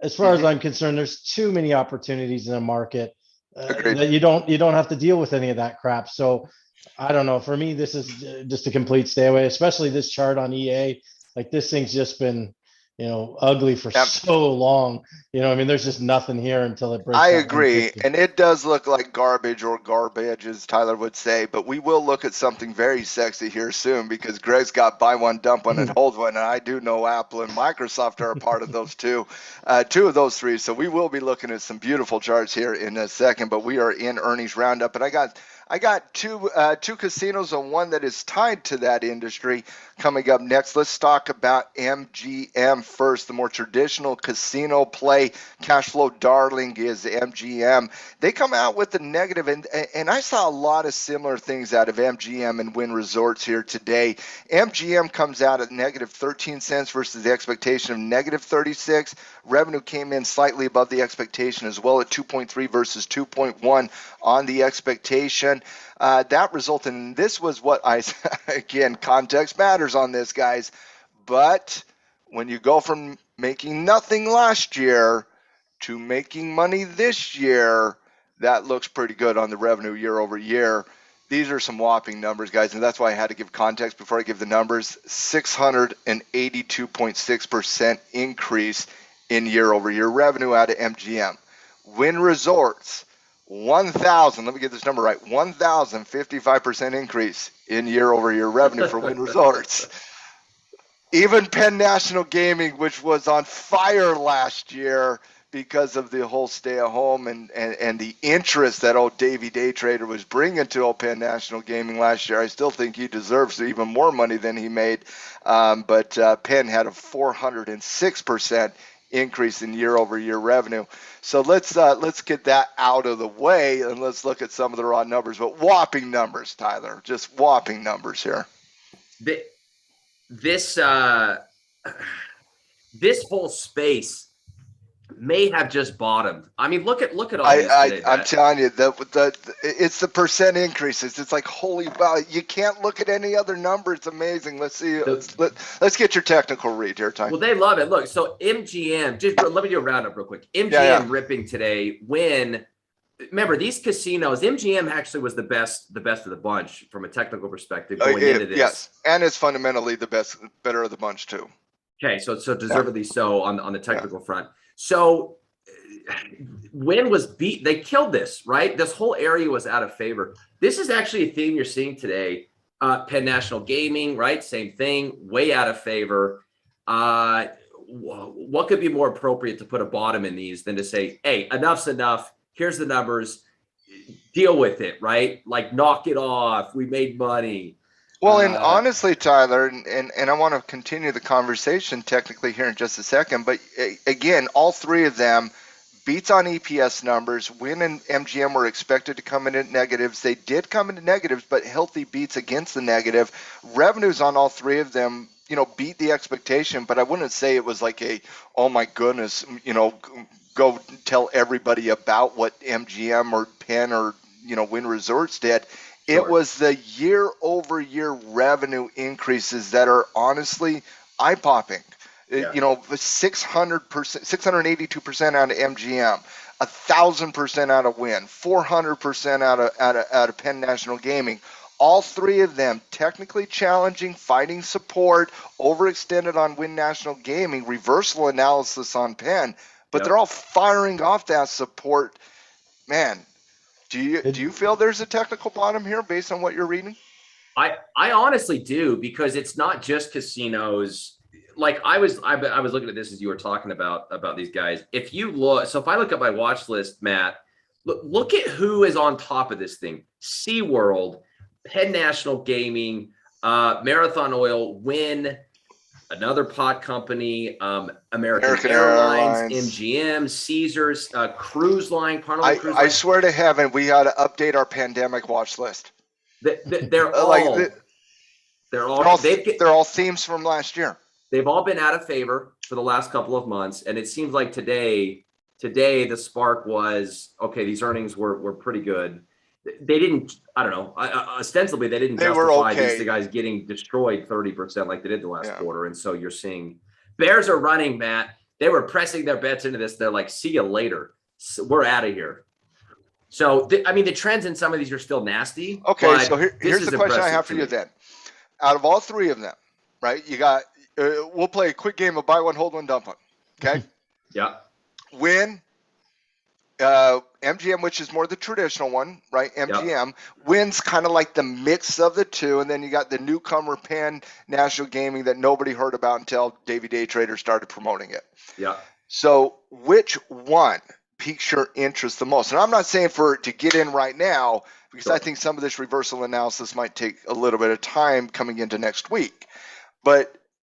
As far as I'm concerned, there's too many opportunities in the market that you don't have to deal with any of that crap. So I don't know. For me, this is just a complete stay away, especially this chart on EA. Like this thing's just been, ugly for so long. There's just nothing here until it breaks. I agree. And it does look like garbage, as Tyler would say, but we will look at something very sexy here soon, because Greg's got buy one, dump one, and hold one. And I do know Apple and Microsoft are a part of those two of those three. So we will be looking at some beautiful charts here in a second, but we are in earnings roundup, and I got two casinos and one that is tied to that industry coming up next. Let's talk about MGM first. The more traditional casino play, cash flow darling is MGM. They come out with the negative, and I saw a lot of similar things out of MGM and Wynn Resorts here today. MGM comes out at negative 13 cents versus the expectation of negative 36. Revenue came in slightly above the expectation as well at 2.3 versus 2.1 on the expectation. That resulted in, this was what again, context matters on this, guys. But when you go from making nothing last year to making money this year, that looks pretty good on the revenue year over year. These are some whopping numbers, guys, and that's why I had to give context before I give the numbers. 682.6% increase in year over year revenue out of MGM. Wynn Resorts, 1,000, let me get this number right, 1,055% increase in year over year revenue for Wynn Resorts. Even Penn National Gaming, which was on fire last year because of the whole stay at home and the interest that old Davey Day Trader was bringing to old Penn National Gaming last year, I still think he deserves even more money than he made. But Penn had a 406% increase in year over year revenue. So let's get that out of the way, and let's look at some of the raw numbers. But whopping numbers, Tyler, just whopping numbers here. This whole space may have just bottomed. I mean, look at all these today. I'm telling you, it's the percent increases. It's like, holy wow, you can't look at any other number. It's amazing. Let's see. Let's get your technical read here, Ty. Well, they love it. Look, so MGM, just let me do a roundup real quick. MGM ripping today. Remember, these casinos, MGM actually was the best of the bunch from a technical perspective going into this. Yes, and it's fundamentally better of the bunch too. Okay, so deservedly so on the technical front. So Wynn was beat. They killed this, right? This whole area was out of favor. This is actually a theme you're seeing today. Penn National Gaming, right? Same thing, way out of favor. What could be more appropriate to put a bottom in these than to say, hey, enough's enough. here's the numbers, deal with it, right? Like knock it off. We made money. Well, and honestly, Tyler, and I want to continue the conversation technically here in just a second, but again, all three of them, beats on EPS numbers. Win and MGM were expected to come in at negatives. They did come into negatives, but healthy beats against the negative. Revenues on all three of them, beat the expectation, but I wouldn't say it was like oh my goodness, go tell everybody about what MGM or Penn or, Wynn Resorts did. Sure. It was the year-over-year revenue increases that are honestly eye-popping. Yeah. 600%, 682% out of MGM, 1,000% out of Wynn, 400% out of Penn National Gaming. All three of them technically challenging, fighting support, overextended on Wynn National Gaming, reversal analysis on Penn, but they're all firing off that support. Man, do you feel there's a technical bottom here based on what you're reading? I honestly do, because it's not just casinos. Like I was looking at this as you were talking about these guys. If you look, so if I look at my watch list, Matt, look at who is on top of this thing: SeaWorld, Penn National Gaming, Marathon Oil, Wynn, another pot company, American Airlines, MGM, Caesars, Cruise Line, Carnival Cruise Line. I swear to heaven, we got to update our pandemic watch list. They're all they're all themes from last year. They've all been out of favor for the last couple of months, and it seems like today the spark was, okay, these earnings were pretty good. They didn't, I don't know, ostensibly they didn't justify these guys getting destroyed 30% like they did the last quarter. And so you're seeing bears are running, Matt. They were pressing their bets into this. They're like, see you later. So we're out of here. So, the trends in some of these are still nasty. Okay, so here's the question I have for you then. Out of all three of them, right, you got, we'll play a quick game of buy one, hold one, dump one. Okay? Yeah. Win. MGM, which is more the traditional one, right? MGM Wins kind of like the mix of the two, and then you got the newcomer Penn National Gaming that nobody heard about until Davey Day Trader started promoting it. Yeah. So which one piques your interest the most? And I'm not saying to get in right now, because I think some of this reversal analysis might take a little bit of time coming into next week. But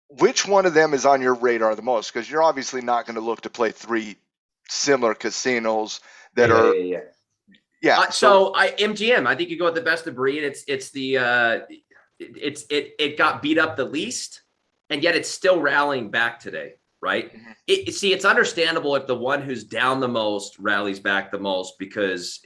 which one of them is on your radar the most? Because you're obviously not going to look to play three similar casinos that are. So MGM, I think you go with the best of breed. It got beat up the least, and yet it's still rallying back today, right? Mm-hmm. It's understandable if the one who's down the most rallies back the most, because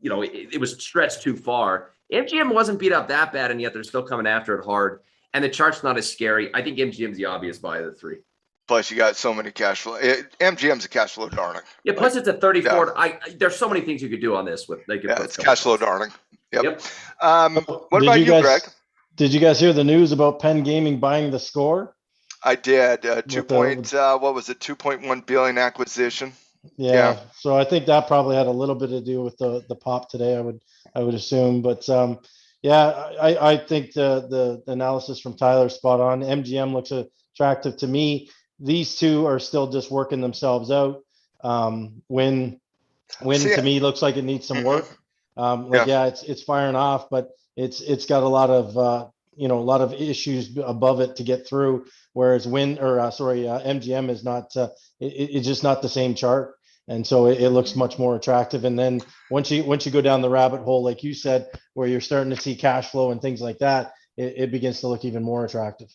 it was stretched too far. MGM wasn't beat up that bad, and yet they're still coming after it hard. And the chart's not as scary. I think MGM's the obvious buy of the three. Plus, you got so many cash flow. MGM's a cash flow darling. Yeah. Plus, it's a 34. There's so many things you could do on this with. It's cash flow darling. Yep. What about you, Greg? Did you guys hear the news about Penn Gaming buying the Score? I did. 2.1 billion acquisition. Yeah. So I think that probably had a little bit to do with the pop today. I would assume, but I think the analysis from Tyler is spot on. MGM looks attractive to me. These two are still just working themselves out. Win to me looks like it needs some work. It's firing off, but it's got a lot of issues above it to get through. Whereas MGM is not. It's just not the same chart, and so it looks much more attractive. And then once you go down the rabbit hole, like you said, where you're starting to see cash flow and things like that, it begins to look even more attractive.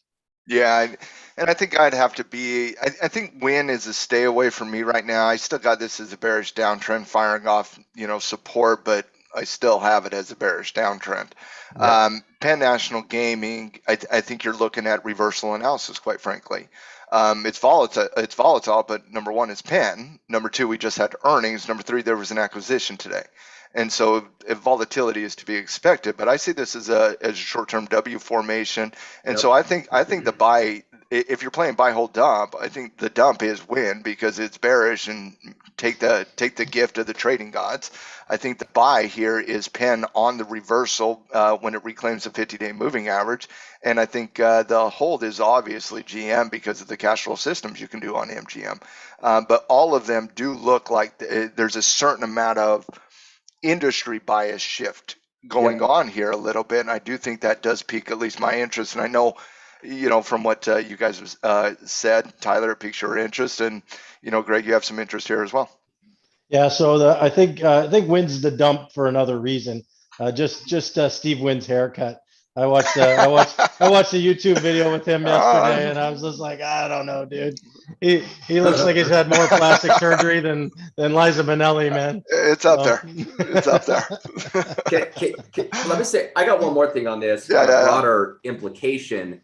Yeah, and I think I'd have to be. I think Win is a stay away from me right now. I still got this as a bearish downtrend, firing off support, but I still have it as a bearish downtrend. Yeah. Penn National Gaming, I think you're looking at reversal analysis, quite frankly. It's volatile, but number one, it's Penn. Number two, we just had earnings. Number three, there was an acquisition today. And so if volatility is to be expected, but I see this as a short-term W formation. And so I think the buy if you're playing buy, hold, dump, I think the dump is win because it's bearish and take the gift of the trading gods. I think the buy here is pen on the reversal when it reclaims the 50-day moving average. And I think the hold is obviously GM because of the cash flow systems you can do on MGM. But all of them do look like there's a certain amount of industry bias shift going on here a little bit, and I do think that does pique at least my interest. And I know, from what you guys said, Tyler, it piques your interest, and Greg, you have some interest here as well. Yeah, so I think Wynn's the dump for another reason. Just Steve Wynn's haircut. I watched a YouTube video with him yesterday, and I was just like, I don't know, dude. He looks like he's had more plastic surgery than Liza Minnelli, man. It's up there. It's up there. Let me say, I got one more thing on this broader implication.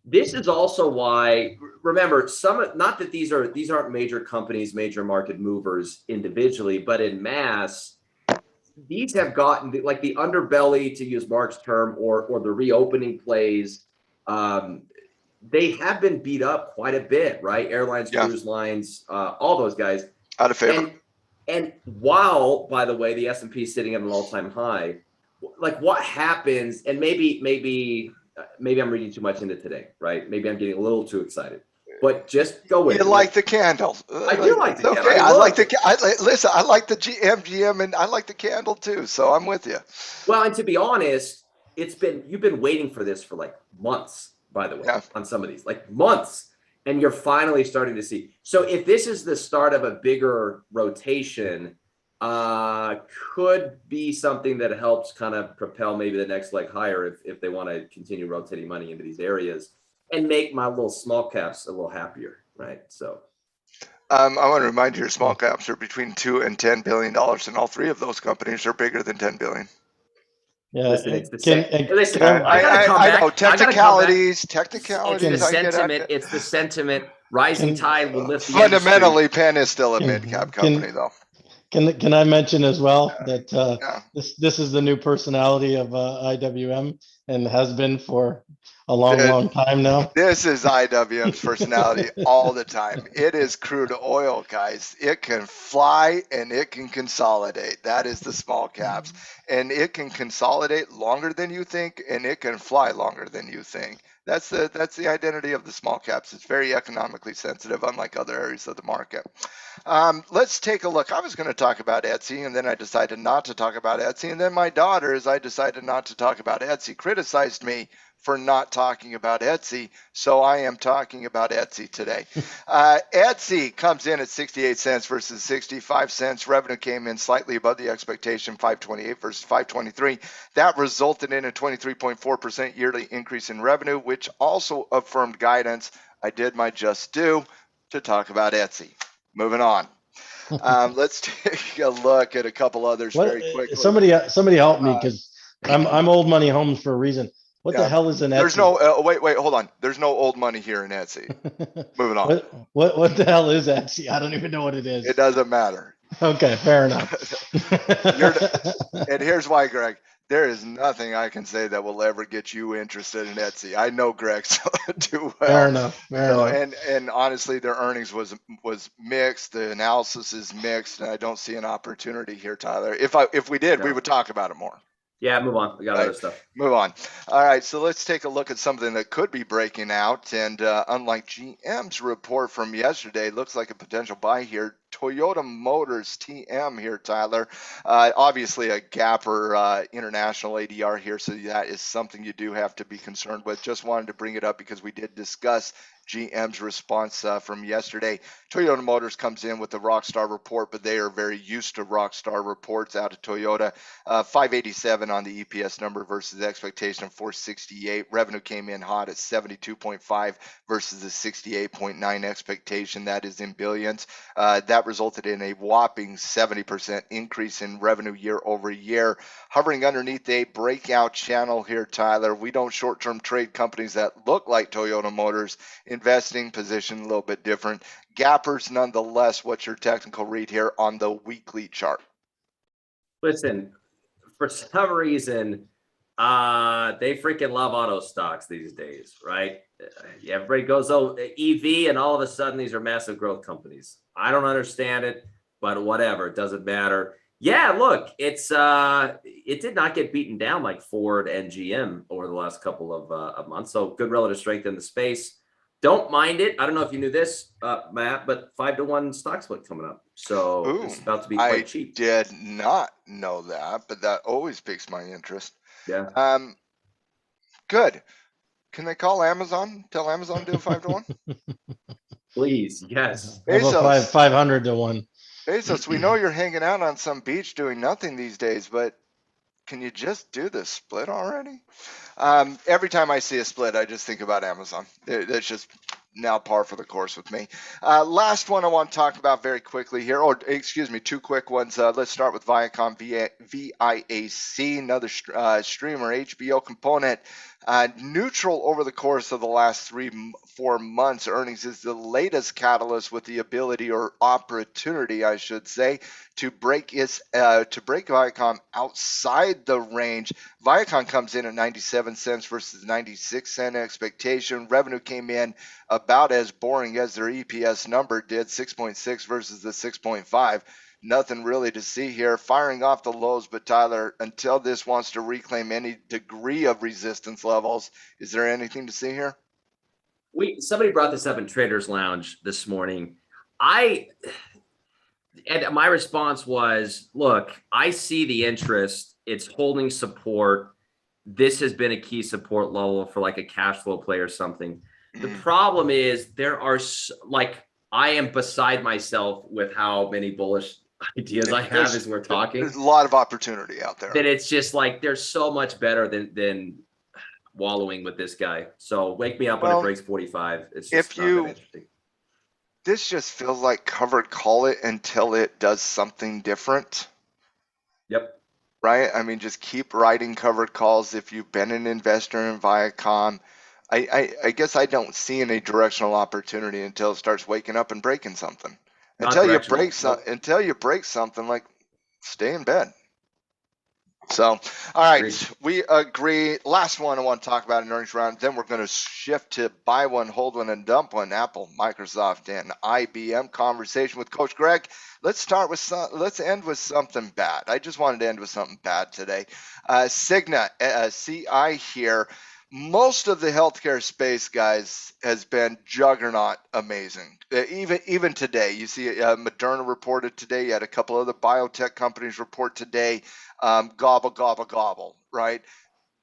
This is also why, remember, not that these aren't major companies, major market movers individually, but in mass, these have gotten like the underbelly, to use Mark's term, or the reopening plays. They have been beat up quite a bit, right? Airlines, cruise lines, all those guys out of favor. And while, by the way, the S&P is sitting at an all-time high, like what happens? And maybe I'm reading too much into today, right? Maybe I'm getting a little too excited. But just go with it. You like the candle. I do like the candle. Okay, listen, I like the GM, and I like the candle too. So I'm with you. Well, and to be honest, you've been waiting for this for like months, by the way, on some of these, like months, and you're finally starting to see. So if this is the start of a bigger rotation, could be something that helps kind of propel maybe the next leg higher if they want to continue rotating money into these areas and make my little small caps a little happier, right? So I want to remind you, your small caps are between $2 and $10 billion, and all three of those companies are bigger than $10 billion. Yeah, listen, it's I know technicalities. It's the sentiment. Rising tide will lift the fundamentally, Penn is still a mid-cap company, though. Can I mention as well that this is the new personality of IWM and has been for a long time now? This is IWM's personality all the time. It is crude oil, guys. It can fly and it can consolidate. That is the small caps. And it can consolidate longer than you think, and it can fly longer than you think. That's the identity of the small caps. It's very economically sensitive, unlike other areas of the market. Let's take a look. I was going to talk about Etsy, and then I decided not to talk about Etsy. And then my daughter, as I decided not to talk about Etsy, criticized me for not talking about Etsy. So I am talking about Etsy today. Etsy comes in at 68 cents versus 65 cents. Revenue came in slightly above the expectation, 528 versus 523. That resulted in a 23.4% yearly increase in revenue, which also affirmed guidance. I did my just due to talk about Etsy. Moving on. Let's take a look at a couple others very quickly. Somebody help me, because I'm old money homes for a reason. What the hell is an Etsy? There's no wait, hold on. There's no old money here in Etsy. Moving on. What the hell is Etsy? I don't even know what it is. It doesn't matter. Okay, fair enough. And here's why, Greg. There is nothing I can say that will ever get you interested in Etsy. I know Greg so too well. Fair enough. And honestly, their earnings was mixed. The analysis is mixed, and I don't see an opportunity here, Tyler. If we did, we would talk about it more. Yeah, move on. We got other stuff. Move on. All right, so let's take a look at something that could be breaking out. And unlike GM's report from yesterday, looks like a potential buy here. Toyota Motors TM here, Tyler. Obviously a gap or international ADR here, so that is something you do have to be concerned with. Just wanted to bring it up because we did discuss GM's response from yesterday. Toyota Motors comes in with the Rockstar report, but they are very used to Rockstar reports out of Toyota. 587 on the EPS number versus the expectation of 468. Revenue came in hot at 72.5 versus the 68.9 expectation. That is in billions. That resulted in a whopping 70% increase in revenue year over year. Hovering underneath a breakout channel here, Tyler. We don't short-term trade companies that look like Toyota Motors. Investing position a little bit different. Gappers nonetheless. What's your technical read here on the weekly chart? Listen, for some reason, They freaking love auto stocks these days, right? Everybody goes, oh, EV, and all of a sudden these are massive growth companies. I don't understand it, but whatever, it doesn't matter. Yeah, look, it did not get beaten down like Ford and GM over the last couple of months. So good relative strength in the space. Don't mind it. I don't know if you knew this, Matt, but 5-to-1 stock split coming up. So Ooh, it's about to be quite cheap. I did not know that, but that always piques my interest. Yeah. Good. Can they call Amazon? Tell Amazon to do a 5-to-1? Please, yes. How about 500 to 1? Bezos, we know you're hanging out on some beach doing nothing these days, but can you just do the split already? Every time I see a split, I just think about Amazon. That's just now par for the course with me. Last one I want to talk about very quickly here, or excuse me, two quick ones. Let's start with Viacom VIAC, another streamer HBO component. Neutral over the course of the last 3-4 months. Earnings is the latest catalyst with the ability or opportunity, I should say, to break Viacom outside the range. Viacom comes in at 97 cents versus 96 cent expectation. Revenue came in about as boring as their EPS number did, 6.6 versus the 6.5. Nothing really to see here. Firing off the lows, but Tyler, until this wants to reclaim any degree of resistance levels, is there anything to see here? Somebody brought this up in Traders Lounge this morning. And my response was, look, I see the interest. It's holding support. This has been a key support level for like a cash flow play or something. The problem is I am beside myself with how many bullish ideas I have as we're talking. There's a lot of opportunity out there. That it's just like there's so much better than wallowing with this guy. So wake me up when it breaks 45. It's just not that interesting. This just feels like covered call it until it does something different. Yep. Right? I mean, just keep writing covered calls if you've been an investor in Viacom. I guess I don't see any directional opportunity until it starts waking up and breaking something. Until you break something, like stay in bed. So, all right, we agree. Last one I want to talk about in earnings round. Then we're going to shift to buy one, hold one, and dump one. Apple, Microsoft, and IBM conversation with Coach Greg. Let's end with something bad. I just wanted to end with something bad today. Cigna, CI here. Most of the healthcare space, guys, has been juggernaut amazing. Even today, you see Moderna reported today. You had a couple other biotech companies report today. Gobble, gobble, gobble, right?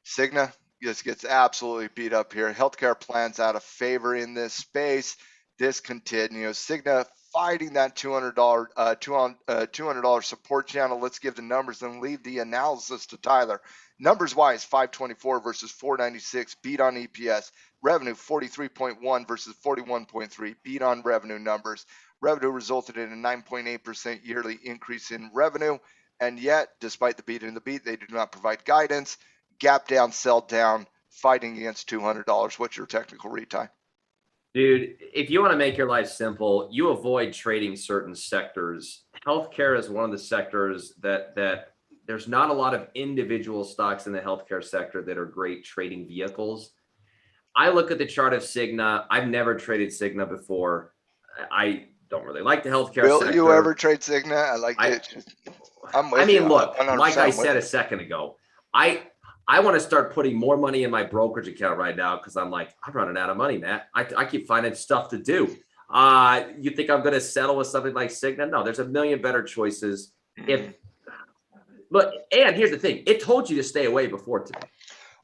Cigna just gets absolutely beat up here. Healthcare plans out of favor in this space. This continues. Cigna fighting that $200 support channel. Let's give the numbers and leave the analysis to Tyler. Numbers wise, 524 versus 496, beat on EPS. Revenue 43.1 versus 41.3, beat on revenue numbers. Revenue resulted in a 9.8% yearly increase in revenue. And yet, despite the beat, they do not provide guidance. Gap down, sell down, fighting against $200. What's your technical read, Ty? Dude, if you want to make your life simple, you avoid trading certain sectors. Healthcare is one of the sectors that there's not a lot of individual stocks in the healthcare sector that are great trading vehicles. I look at the chart of Cigna. I've never traded Cigna before. I don't really like the healthcare sector. Will you ever trade Cigna? Look, like I said a second ago, I want to start putting more money in my brokerage account right now because I'm running out of money, Matt. I keep finding stuff to do. You think I'm going to settle with something like Cigna? No, there's a million better choices. And here's the thing. It told you to stay away before today.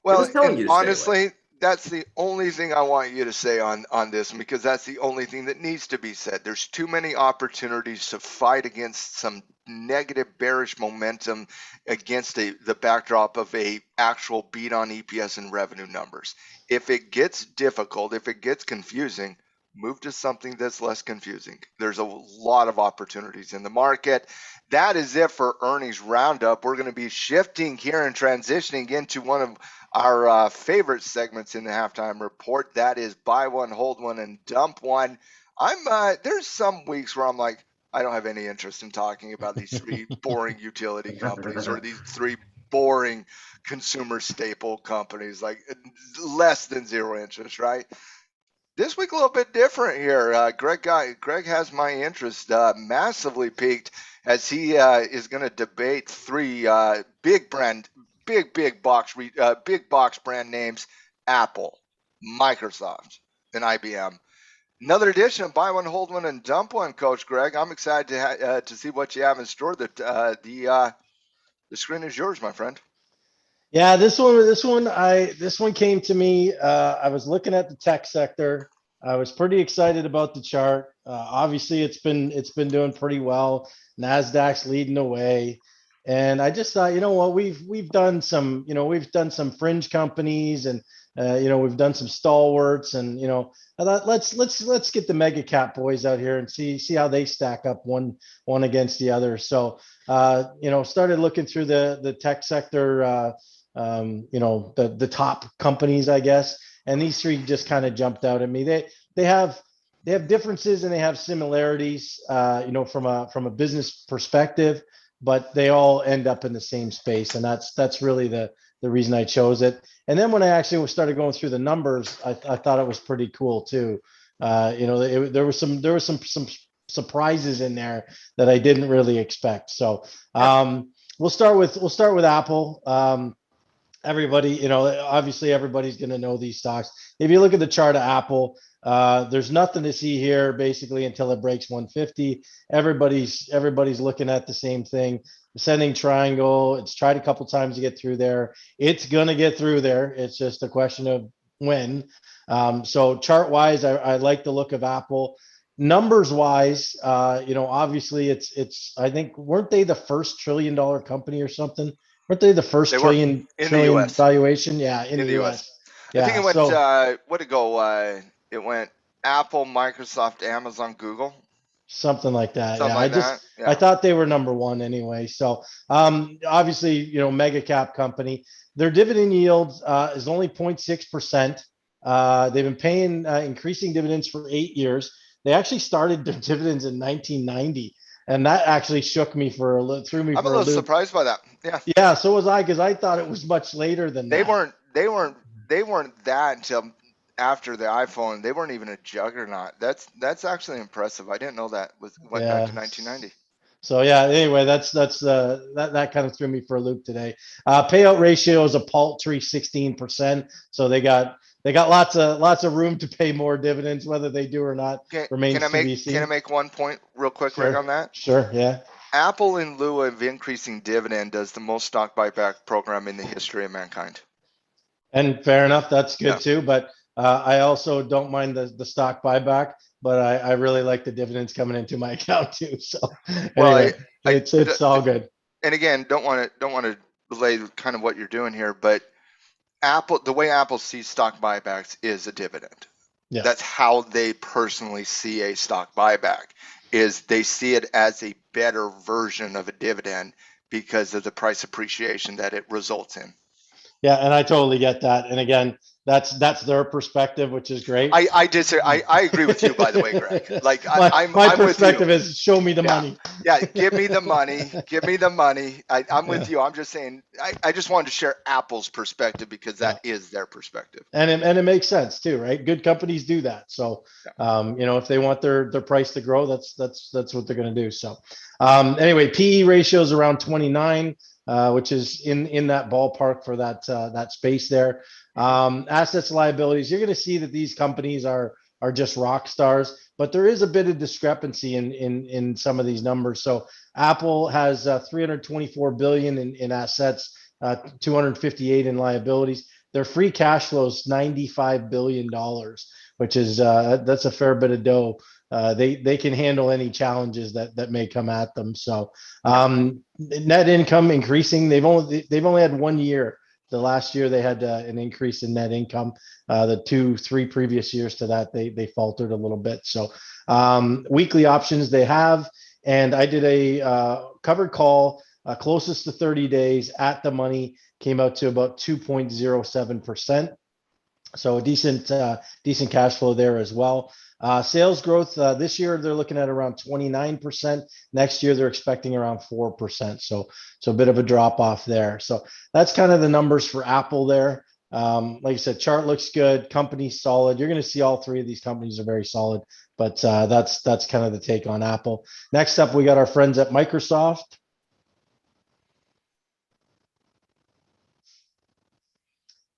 Well, honestly, that's the only thing I want you to say on this, because that's the only thing that needs to be said. There's too many opportunities to fight against some negative bearish momentum against the backdrop of a actual beat on EPS and revenue numbers. If it gets difficult, if it gets confusing, move to something that's less confusing. There's a lot of opportunities in the market. That is it for earnings roundup. We're going to be shifting here and transitioning into one of our favorite segments in the halftime report. That is buy one, hold one, and dump one. There's some weeks where I'm like, I don't have any interest in talking about these three boring utility companies or these three boring consumer staple companies, like less than zero interest, right? This week a little bit different here. Greg has my interest massively piqued as he is going to debate three big box brand names: Apple, Microsoft, and IBM. Another edition of Buy One, Hold One, and Dump One, Coach Greg. I'm excited to see what you have in store. The screen is yours, my friend. Yeah, this one came to me. I was looking at the tech sector. I was pretty excited about the chart. Obviously, it's been doing pretty well. NASDAQ's leading the way, and I just thought, you know what, we've done some fringe companies, and we've done some stalwarts, and I thought let's get the mega cap boys out here and see how they stack up one against the other. So started looking through the tech sector. The top companies, I guess, and these three just kind of jumped out at me. They have differences and they have similarities, from a business perspective, but they all end up in the same space, and that's really the reason I chose it. And then when I actually started going through the numbers, I thought it was pretty cool too. There was some surprises in there that I didn't really expect. So we'll start with Apple. Everybody, obviously everybody's going to know these stocks. If you look at the chart of Apple, there's nothing to see here basically until it breaks 150. Everybody's looking at the same thing. Ascending triangle. It's tried a couple times to get through there. It's going to get through there. It's just a question of when. So chart wise, I like the look of Apple. Numbers wise, obviously it's I think, weren't they the first $1 trillion company or something? Weren't they the first trillion valuation? Yeah, in the US. Yeah, I think it went, what did it go? It went Apple, Microsoft, Amazon, Google. Something like that. Something I thought they were number one anyway. So obviously, mega cap company. Their dividend yield is only 0.6%. They've been paying increasing dividends for 8 years. They actually started their dividends in 1990. And that actually shook me threw me for a loop. I'm a little surprised by that. Yeah. Yeah, so was I, because I thought it was much later than that. They weren't that until after the iPhone. They weren't even a juggernaut. That's actually impressive. I didn't know that went back to 1990. So yeah, anyway, that kind of threw me for a loop today. Payout ratio is a paltry 16%. So they got lots of room to pay more dividends. Whether they do or not remains to be seen. Can I make one point real quick, Rick, on that? Sure, yeah. Apple, in lieu of increasing dividend, does the most stock buyback program in the history of mankind. And fair enough, that's good too. But I also don't mind the stock buyback, but I really like the dividends coming into my account too. So anyway, it's all good. And again, don't want to relay kind of what you're doing here, but the way Apple sees stock buybacks is a dividend. Yeah. That's how they personally see a stock buyback, is they see it as a better version of a dividend because of the price appreciation that it results in. Yeah, and I totally get that. And again, that's their perspective, which is great. I disagree. I agree with you, by the way, Greg. Like my perspective is show me the money. Yeah, give me the money. Give me the money. I'm with you. I'm just saying. I just wanted to share Apple's perspective because that is their perspective. And it makes sense too, right? Good companies do that. So if they want their price to grow, that's what they're going to do. So anyway, PE ratio is around 29. Which is in that ballpark for that space there. Assets, liabilities, you're going to see that these companies are just rock stars, but there is a bit of discrepancy in some of these numbers. So Apple has 324 billion in assets, 258 in liabilities. Their free cash flow is $95 billion, which is that's a fair bit of dough. They can handle any challenges that may come at them. So net income increasing. They've only had 1 year. The last year they had an increase in net income. The 2-3 previous years to that they faltered a little bit. So weekly options they have, and I did a covered call closest to 30 days at the money, came out to about 2.07%. So decent cash flow there as well. Sales growth this year, they're looking at around 29%. Next year, they're expecting around 4%. So a bit of a drop off there. So that's kind of the numbers for Apple there. Like I said, chart looks good. Company's solid. You're going to see all three of these companies are very solid. But that's kind of the take on Apple. Next up, we got our friends at Microsoft.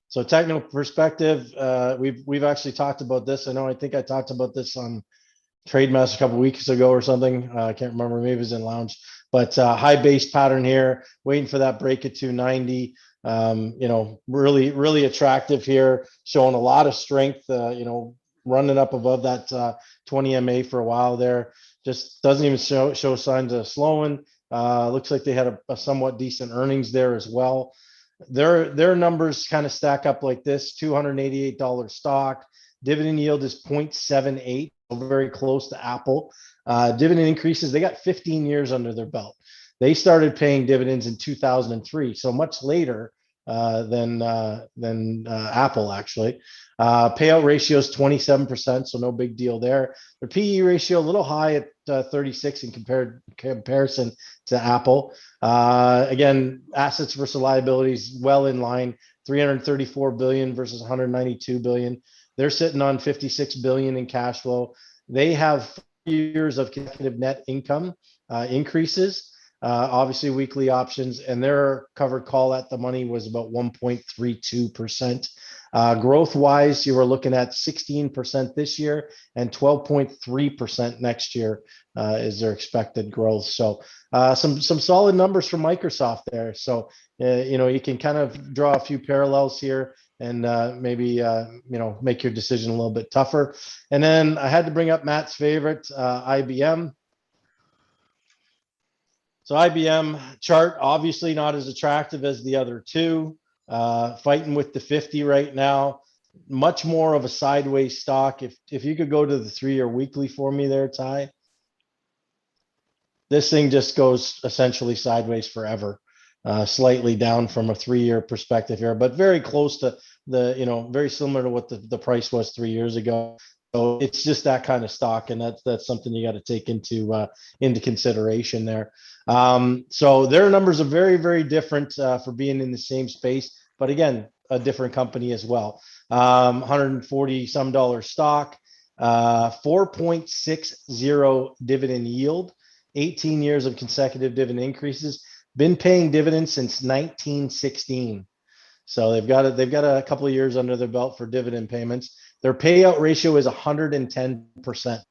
So technical perspective, we've actually talked about this. I think I talked about this on Trade Master a couple of weeks ago or something. I can't remember. Maybe it was in Lounge. But high base pattern here, waiting for that break at 290. Really attractive here, showing a lot of strength. Running up above that 20 MA for a while there. Just doesn't even show signs of slowing. Looks like they had a somewhat decent earnings there as well. Their numbers kind of stack up like this: $288 stock. Dividend yield is 0.78, very close to Apple. Dividend increases, they got 15 years under their belt. They started paying dividends in 2003, so much later than Apple actually. Payout ratio is 27%, so no big deal there. Their PE ratio a little high at 36 in comparison to Apple. Again, assets versus liabilities well in line. 334 billion versus 192 billion. They're sitting on 56 billion in cash flow. They have 4 years of consecutive net income increases. Obviously weekly options, and their covered call at the money was about 1.32%. Growth wise, you were looking at 16% this year and 12.3% next year is their expected growth. So some solid numbers from Microsoft there. So you can kind of draw a few parallels here and maybe make your decision a little bit tougher. And then I had to bring up Matt's favorite, IBM. So IBM chart, obviously not as attractive as the other two, fighting with the 50 right now. Much more of a sideways stock. If you could go to the 3-year weekly for me there, Ty. This thing just goes essentially sideways forever. Slightly down from a 3-year perspective here, but very close to very similar to what the price was 3 years ago. So it's just that kind of stock, and that's something you got to take into consideration there. So their numbers are very, very different for being in the same space, but again, a different company as well. 140 some dollar stock, 4.60 dividend yield, 18 years of consecutive dividend increases, been paying dividends since 1916. So they've got a couple of years under their belt for dividend payments. Their payout ratio is 110%.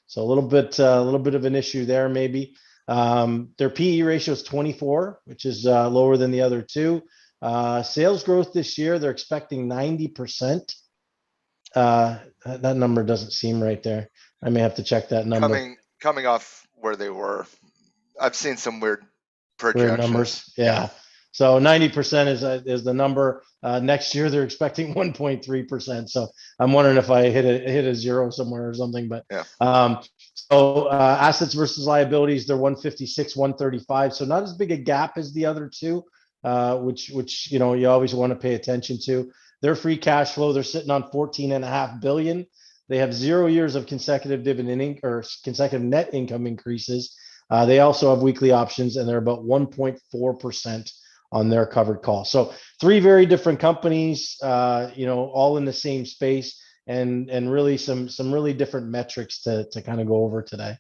So a little bit of an issue there maybe. Their PE ratio is 24, which is lower than the other two. Sales growth this year, they're expecting 90%. That number doesn't seem right there. I may have to check that number. Coming off where they were, I've seen some weird projections. Weird numbers, yeah. So 90% is the number. Next year they're expecting 1.3%. So I'm wondering if I hit a zero somewhere or something. But yeah. So assets versus liabilities, they're 156, 135. So not as big a gap as the other two, which you always want to pay attention to. Their free cash flow, they're sitting on 14.5 billion. They have 0 years of consecutive consecutive net income increases. They also have weekly options, and they're about 1.4% on their covered call. So 3 very different companies, all in the same space, and really some really different metrics to kind of go over today.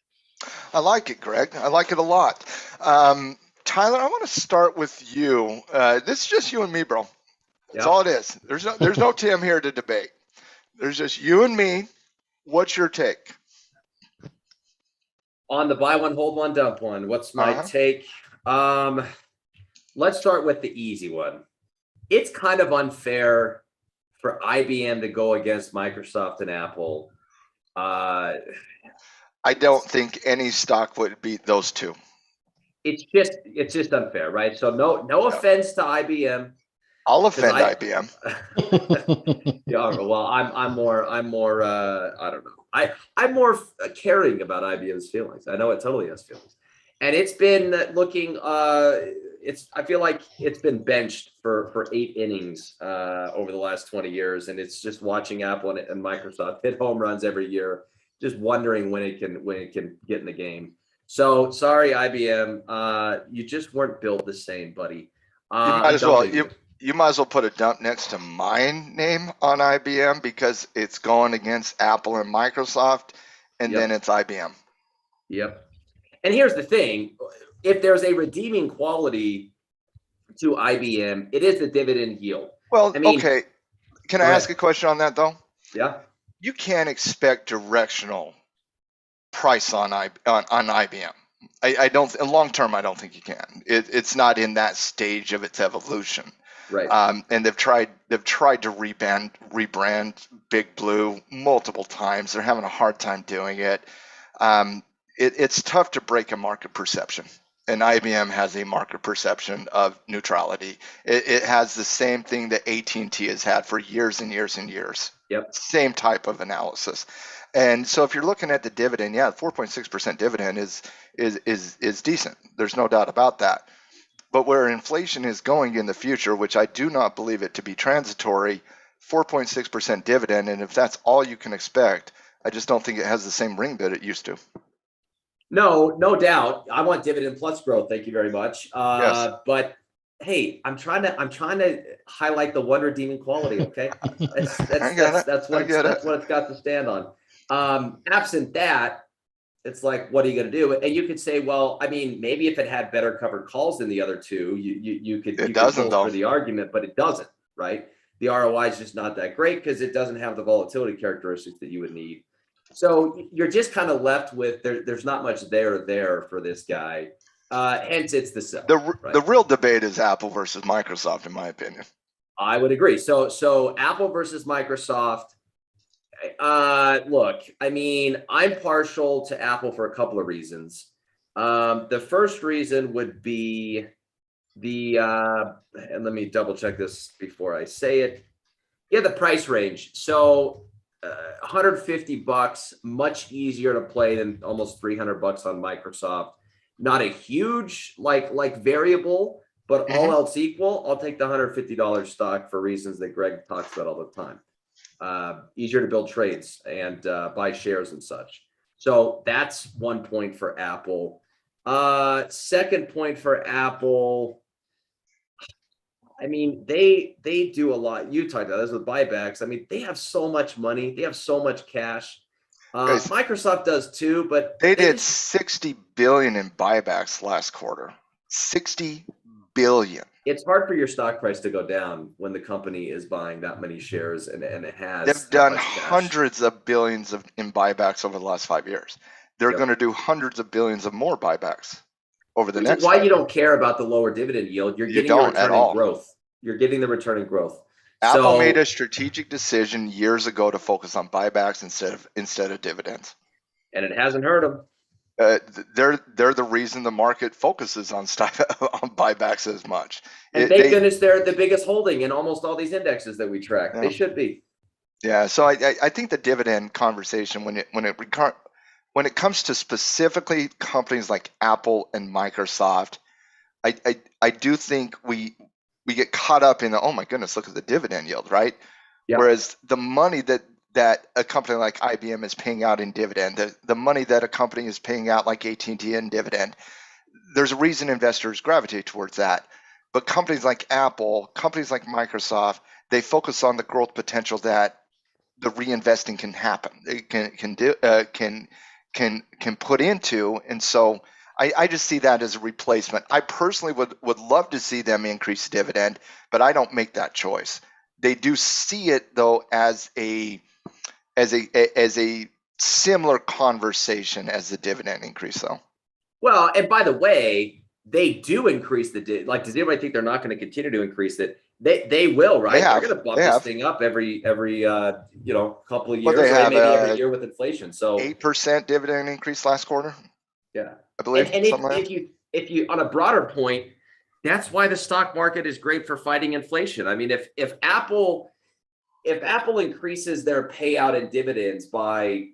I like it, Greg. I like it a lot. Tyler, I want to start with you. This is just you and me, bro. That's all it is. There's no Tim here to debate. There's just you and me. What's your take? On the buy one, hold one, dump one. What's my take? Let's start with the easy one. It's kind of unfair for IBM to go against Microsoft and Apple. I don't think any stock would beat those two. It's just unfair, right? So no offense to IBM. I'll offend IBM. Yeah, well, I'm more I don't know. I'm more caring about IBM's feelings. I know it totally has feelings. And it's been looking, I feel like it's been benched for 8 innings over the last 20 years. And it's just watching Apple and Microsoft hit home runs every year, just wondering when it can get in the game. So sorry, IBM, you just weren't built the same, buddy. You might as well you might as well put a dump next to my name on IBM because it's going against Apple and Microsoft, and then it's IBM. Yep. And here's the thing: if there's a redeeming quality to IBM, it is the dividend yield. Well, I mean, okay. Can I ask a question on that though? Yeah. You can't expect directional price on IBM. I don't. Long term, I don't think you can. It's not in that stage of its evolution. Right. And they've tried to rebrand Big Blue multiple times. They're having a hard time doing it. It's tough to break a market perception. And IBM has a market perception of neutrality. It has the same thing that AT&T has had for years and years and years. Yep. Same type of analysis. And so if you're looking at the dividend, 4.6% dividend is decent. There's no doubt about that. But where inflation is going in the future, which I do not believe it to be transitory, 4.6% dividend, and if that's all you can expect, I just don't think it has the same ring that it used to. No doubt. I want dividend plus growth. Thank you very much. Yes. But hey, I'm trying to highlight the one redeeming quality. Okay, that's what it's got to stand on. Absent that, it's like, what are you going to do? And you could say, well, I mean, maybe if it had better covered calls than the other two, you could bolster the argument, but it doesn't, right? The ROI is just not that great because it doesn't have the volatility characteristics that you would need. So you're just kind of left with there's not much there for this guy. Hence, it's the sell. The real debate is Apple versus Microsoft, in my opinion. I would agree. So Apple versus Microsoft. Look, I mean, I'm partial to Apple for a couple of reasons. The first reason would be and let me double check this before I say it. Yeah, the price range. So $150, much easier to play than almost $300 on Microsoft. Not a huge like variable, but all else equal, I'll take the $150 stock for reasons that Greg talks about all the time. Easier to build trades and buy shares and such. So that's 1 point for Apple. Second point for Apple. I mean, they do a lot. You talked about this with buybacks. I mean, they have so much money. They have so much cash. Microsoft does too, but they did $60 billion in buybacks last quarter. $60 billion. It's hard for your stock price to go down when the company is buying that many shares and it has. They've done hundreds of billions in buybacks over the last 5 years. They're going to do hundreds of billions of more buybacks over the next. Why you don't care about the lower dividend yield? You're getting the returning growth. You're getting the returning growth. Apple made a strategic decision years ago to focus on buybacks instead of dividends, and it hasn't hurt them. They're the reason the market focuses on buybacks as much. And thank goodness they're the biggest holding in almost all these indexes that we track. Yeah. They should be. Yeah. So I think the dividend conversation when it comes to specifically companies like Apple and Microsoft, I do think we get caught up in the, oh my goodness, look at the dividend yield, right? Yeah. Whereas the money that a company like IBM is paying out in dividend, the money that a company is paying out like AT&T in dividend, there's a reason investors gravitate towards that. But companies like Apple, companies like Microsoft, they focus on the growth potential that the reinvesting can happen, it can put into, and so I just see that as a replacement. I personally would love to see them increase the dividend, but I don't make that choice. They do see it though as a similar conversation as the dividend increase though. Well, and by the way, they do increase the does anybody think they're not going to continue to increase it? They will, right? They're going to bump this thing up every couple of years, maybe every year with inflation. So 8% dividend increase last quarter. Yeah, I believe. And if you on a broader point, that's why the stock market is great for fighting inflation. I mean, if Apple increases their payout in dividends by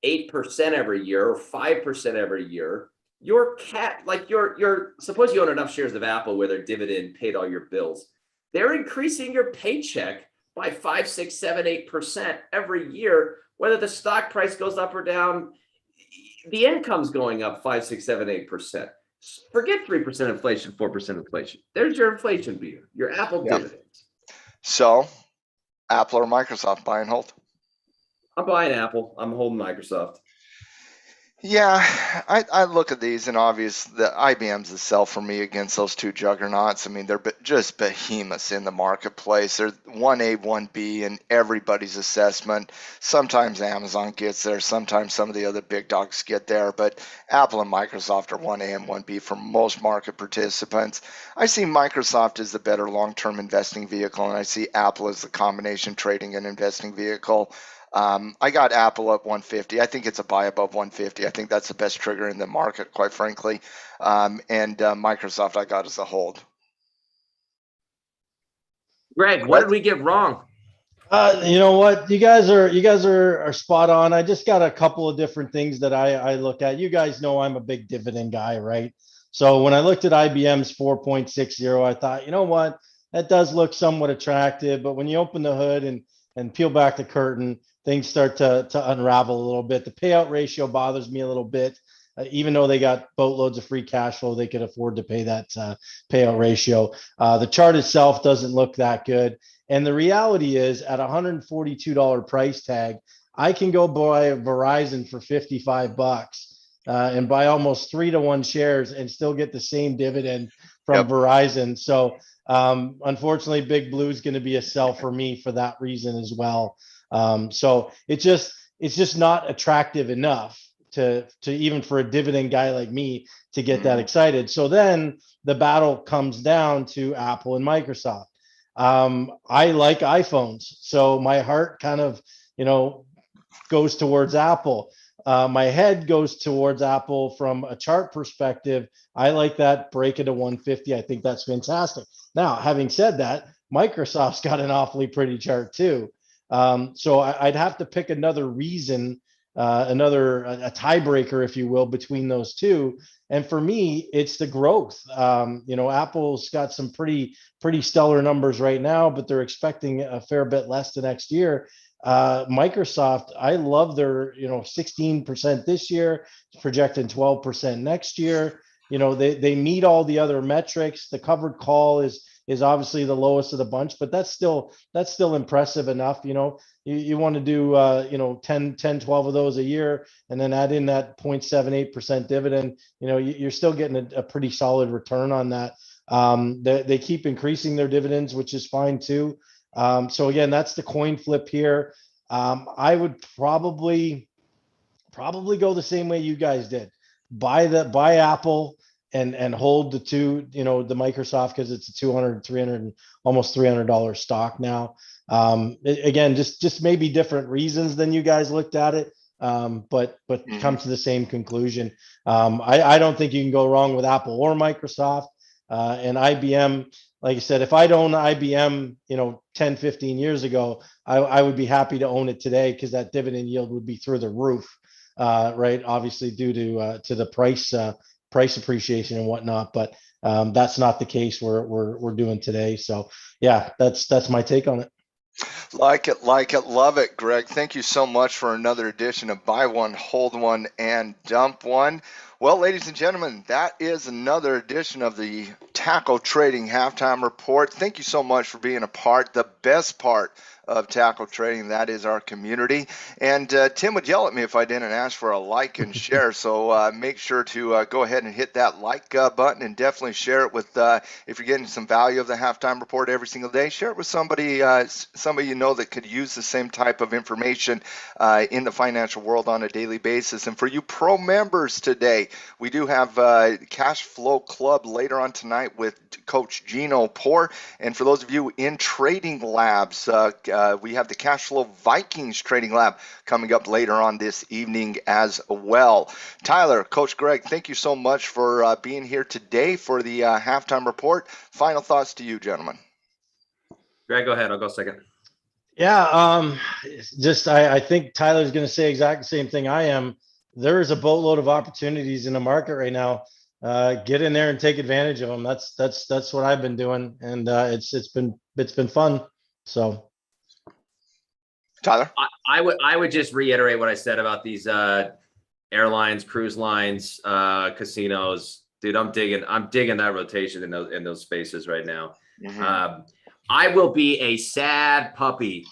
8% every year or 5% every year, your like your suppose you own enough shares of Apple where their dividend paid all your bills. They're increasing your paycheck by 5, 6, 7, 8% every year, whether the stock price goes up or down. The income's going up 5, 6, 7, 8%. Forget 3% inflation, 4% inflation. There's your inflation beer, your Apple dividends. So, Apple or Microsoft, buy and hold? I'm buying Apple. I'm holding Microsoft. Yeah, I look at these, and obvious the IBM's the sell for me against those two juggernauts. I mean, they're just behemoths in the marketplace. They're 1A, 1B in everybody's assessment. Sometimes Amazon gets there, sometimes some of the other big dogs get there, but Apple and Microsoft are 1A and 1B for most market participants. I see Microsoft as the better long-term investing vehicle, and I see Apple as the combination trading and investing vehicle. I got Apple at 150. I think it's a buy above 150. I think that's the best trigger in the market, quite frankly. And Microsoft, I got as a hold. Greg, what did we get wrong? You know what? You guys are spot on. I just got a couple of different things that I look at. You guys know I'm a big dividend guy, right? So when I looked at IBM's 4.60, I thought, you know what? That does look somewhat attractive, but when you open the hood and peel back the curtain, things start to unravel a little bit. The payout ratio bothers me a little bit. Even though they got boatloads of free cash flow, they could afford to pay that payout ratio. The chart itself doesn't look that good. And the reality is, at $142 price tag, I can go buy Verizon for $55 and buy almost 3-to-1 shares and still get the same dividend from Verizon. So unfortunately, Big Blue is going to be a sell for me for that reason as well. So it's just not attractive enough to even for a dividend guy like me to get that excited. So then the battle comes down to Apple and Microsoft. I like iPhones, so my heart kind of, goes towards Apple. My head goes towards Apple from a chart perspective. I like that break into 150. I think that's fantastic. Now, having said that, Microsoft's got an awfully pretty chart too. So I'd have to pick another reason, a tiebreaker, if you will, between those two. And for me, it's the growth. Apple's got some pretty stellar numbers right now, but they're expecting a fair bit less the next year. Microsoft, I love their 16% this year, projecting 12% next year. They meet all the other metrics. The covered call is obviously the lowest of the bunch, but that's still impressive enough. You want to do 10, 12 of those a year, and then add in that 0.78% dividend. You're still getting a pretty solid return on that. They keep increasing their dividends, which is fine too. So again, that's the coin flip here. I would probably go the same way you guys did. Buy Apple and hold the two, the Microsoft, because it's a $200, almost $300 stock now. Again, just maybe different reasons than you guys looked at it, but come to the same conclusion. I don't think you can go wrong with Apple or Microsoft. And IBM, like I said, if I'd owned IBM, 10, 15 years ago, I would be happy to own it today, because that dividend yield would be through the roof, right? Obviously due to the price appreciation and whatnot, but that's not the case we're doing today. So yeah, that's my take on it. Like it, love it, Greg. Thank you so much for another edition of Buy One, Hold One, and Dump One. Well, ladies and gentlemen, that is another edition of the Tackle Trading Halftime Report. Thank you so much for being a part, the best part of Tackle Trading, that is our community. And Tim would yell at me if I didn't ask for a like and share, so make sure to go ahead and hit that like button, and definitely share it with, if you're getting some value of the Halftime Report every single day, share it with somebody you know that could use the same type of information in the financial world on a daily basis. And for you pro members today, we do have Cash Flow Club later on tonight with Coach Gino Poor. And for those of you in Trading Labs, we have the Cash Flow Vikings Trading Lab coming up later on this evening as well. Tyler, Coach Greg, thank you so much for being here today for the Halftime Report. Final thoughts to you, gentlemen. Greg, go ahead. I'll go second. Yeah, I think Tyler's going to say exactly the same thing I am. there is a boatload of opportunities in the market right now. Get in there and take advantage of them. That's what I've been doing, and it's been fun. So, Tyler? I would just reiterate what I said about these airlines, cruise lines, casinos. Dude, I'm digging that rotation in those spaces right now. I will be a sad puppy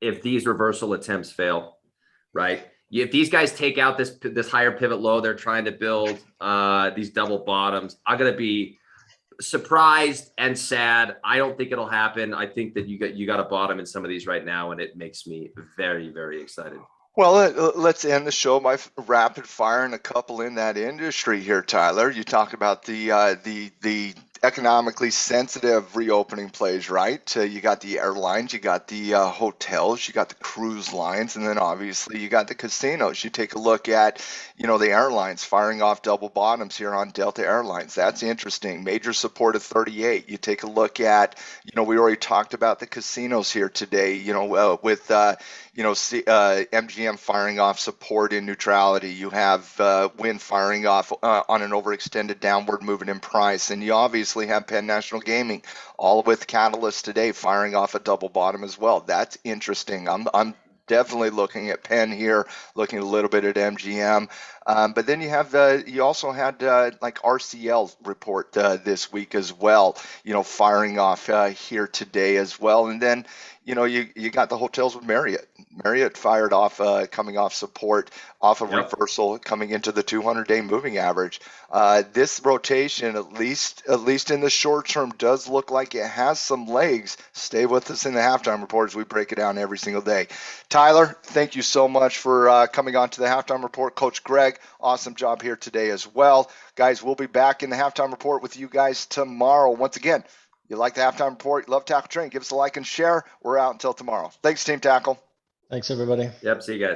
if these reversal attempts fail, right? If these guys take out this higher pivot low they're trying to build, these double bottoms, I'm gonna be surprised and sad. I don't think it'll happen. I think that you got a bottom in some of these right now, and it makes me very, very excited. Well, let's end the show by rapid firing a couple in that industry here, Tyler. You talk about the economically sensitive reopening plays, right? You got the airlines, you got the hotels, you got the cruise lines, and then obviously you got the casinos. You take a look at, the airlines firing off double bottoms here on Delta Airlines. That's interesting. Major support of 38. You take a look at, we already talked about the casinos here today, with MGM firing off support in neutrality. You have Wynn firing off on an overextended downward movement in price. And you obviously have Penn National Gaming, all with Catalyst today, firing off a double bottom as well. That's interesting. I'm definitely looking at Penn here, looking a little bit at MGM. But then you also had like RCL report this week as well, firing off here today as well. And then, you got the hotels with Marriott. Marriott fired off, coming off support, off of reversal, coming into the 200-day moving average. This rotation, at least in the short term, does look like it has some legs. Stay with us in the halftime report as we break it down every single day. Tyler, thank you so much for coming on to the halftime report. Coach Greg, awesome job here today as well. Guys, we'll be back in the halftime report with you guys tomorrow. Once again, you like the halftime report, you love Tackle Training, give us a like and share. We're out until tomorrow. Thanks, Team Tackle. thanks everybody. Yep. See you guys.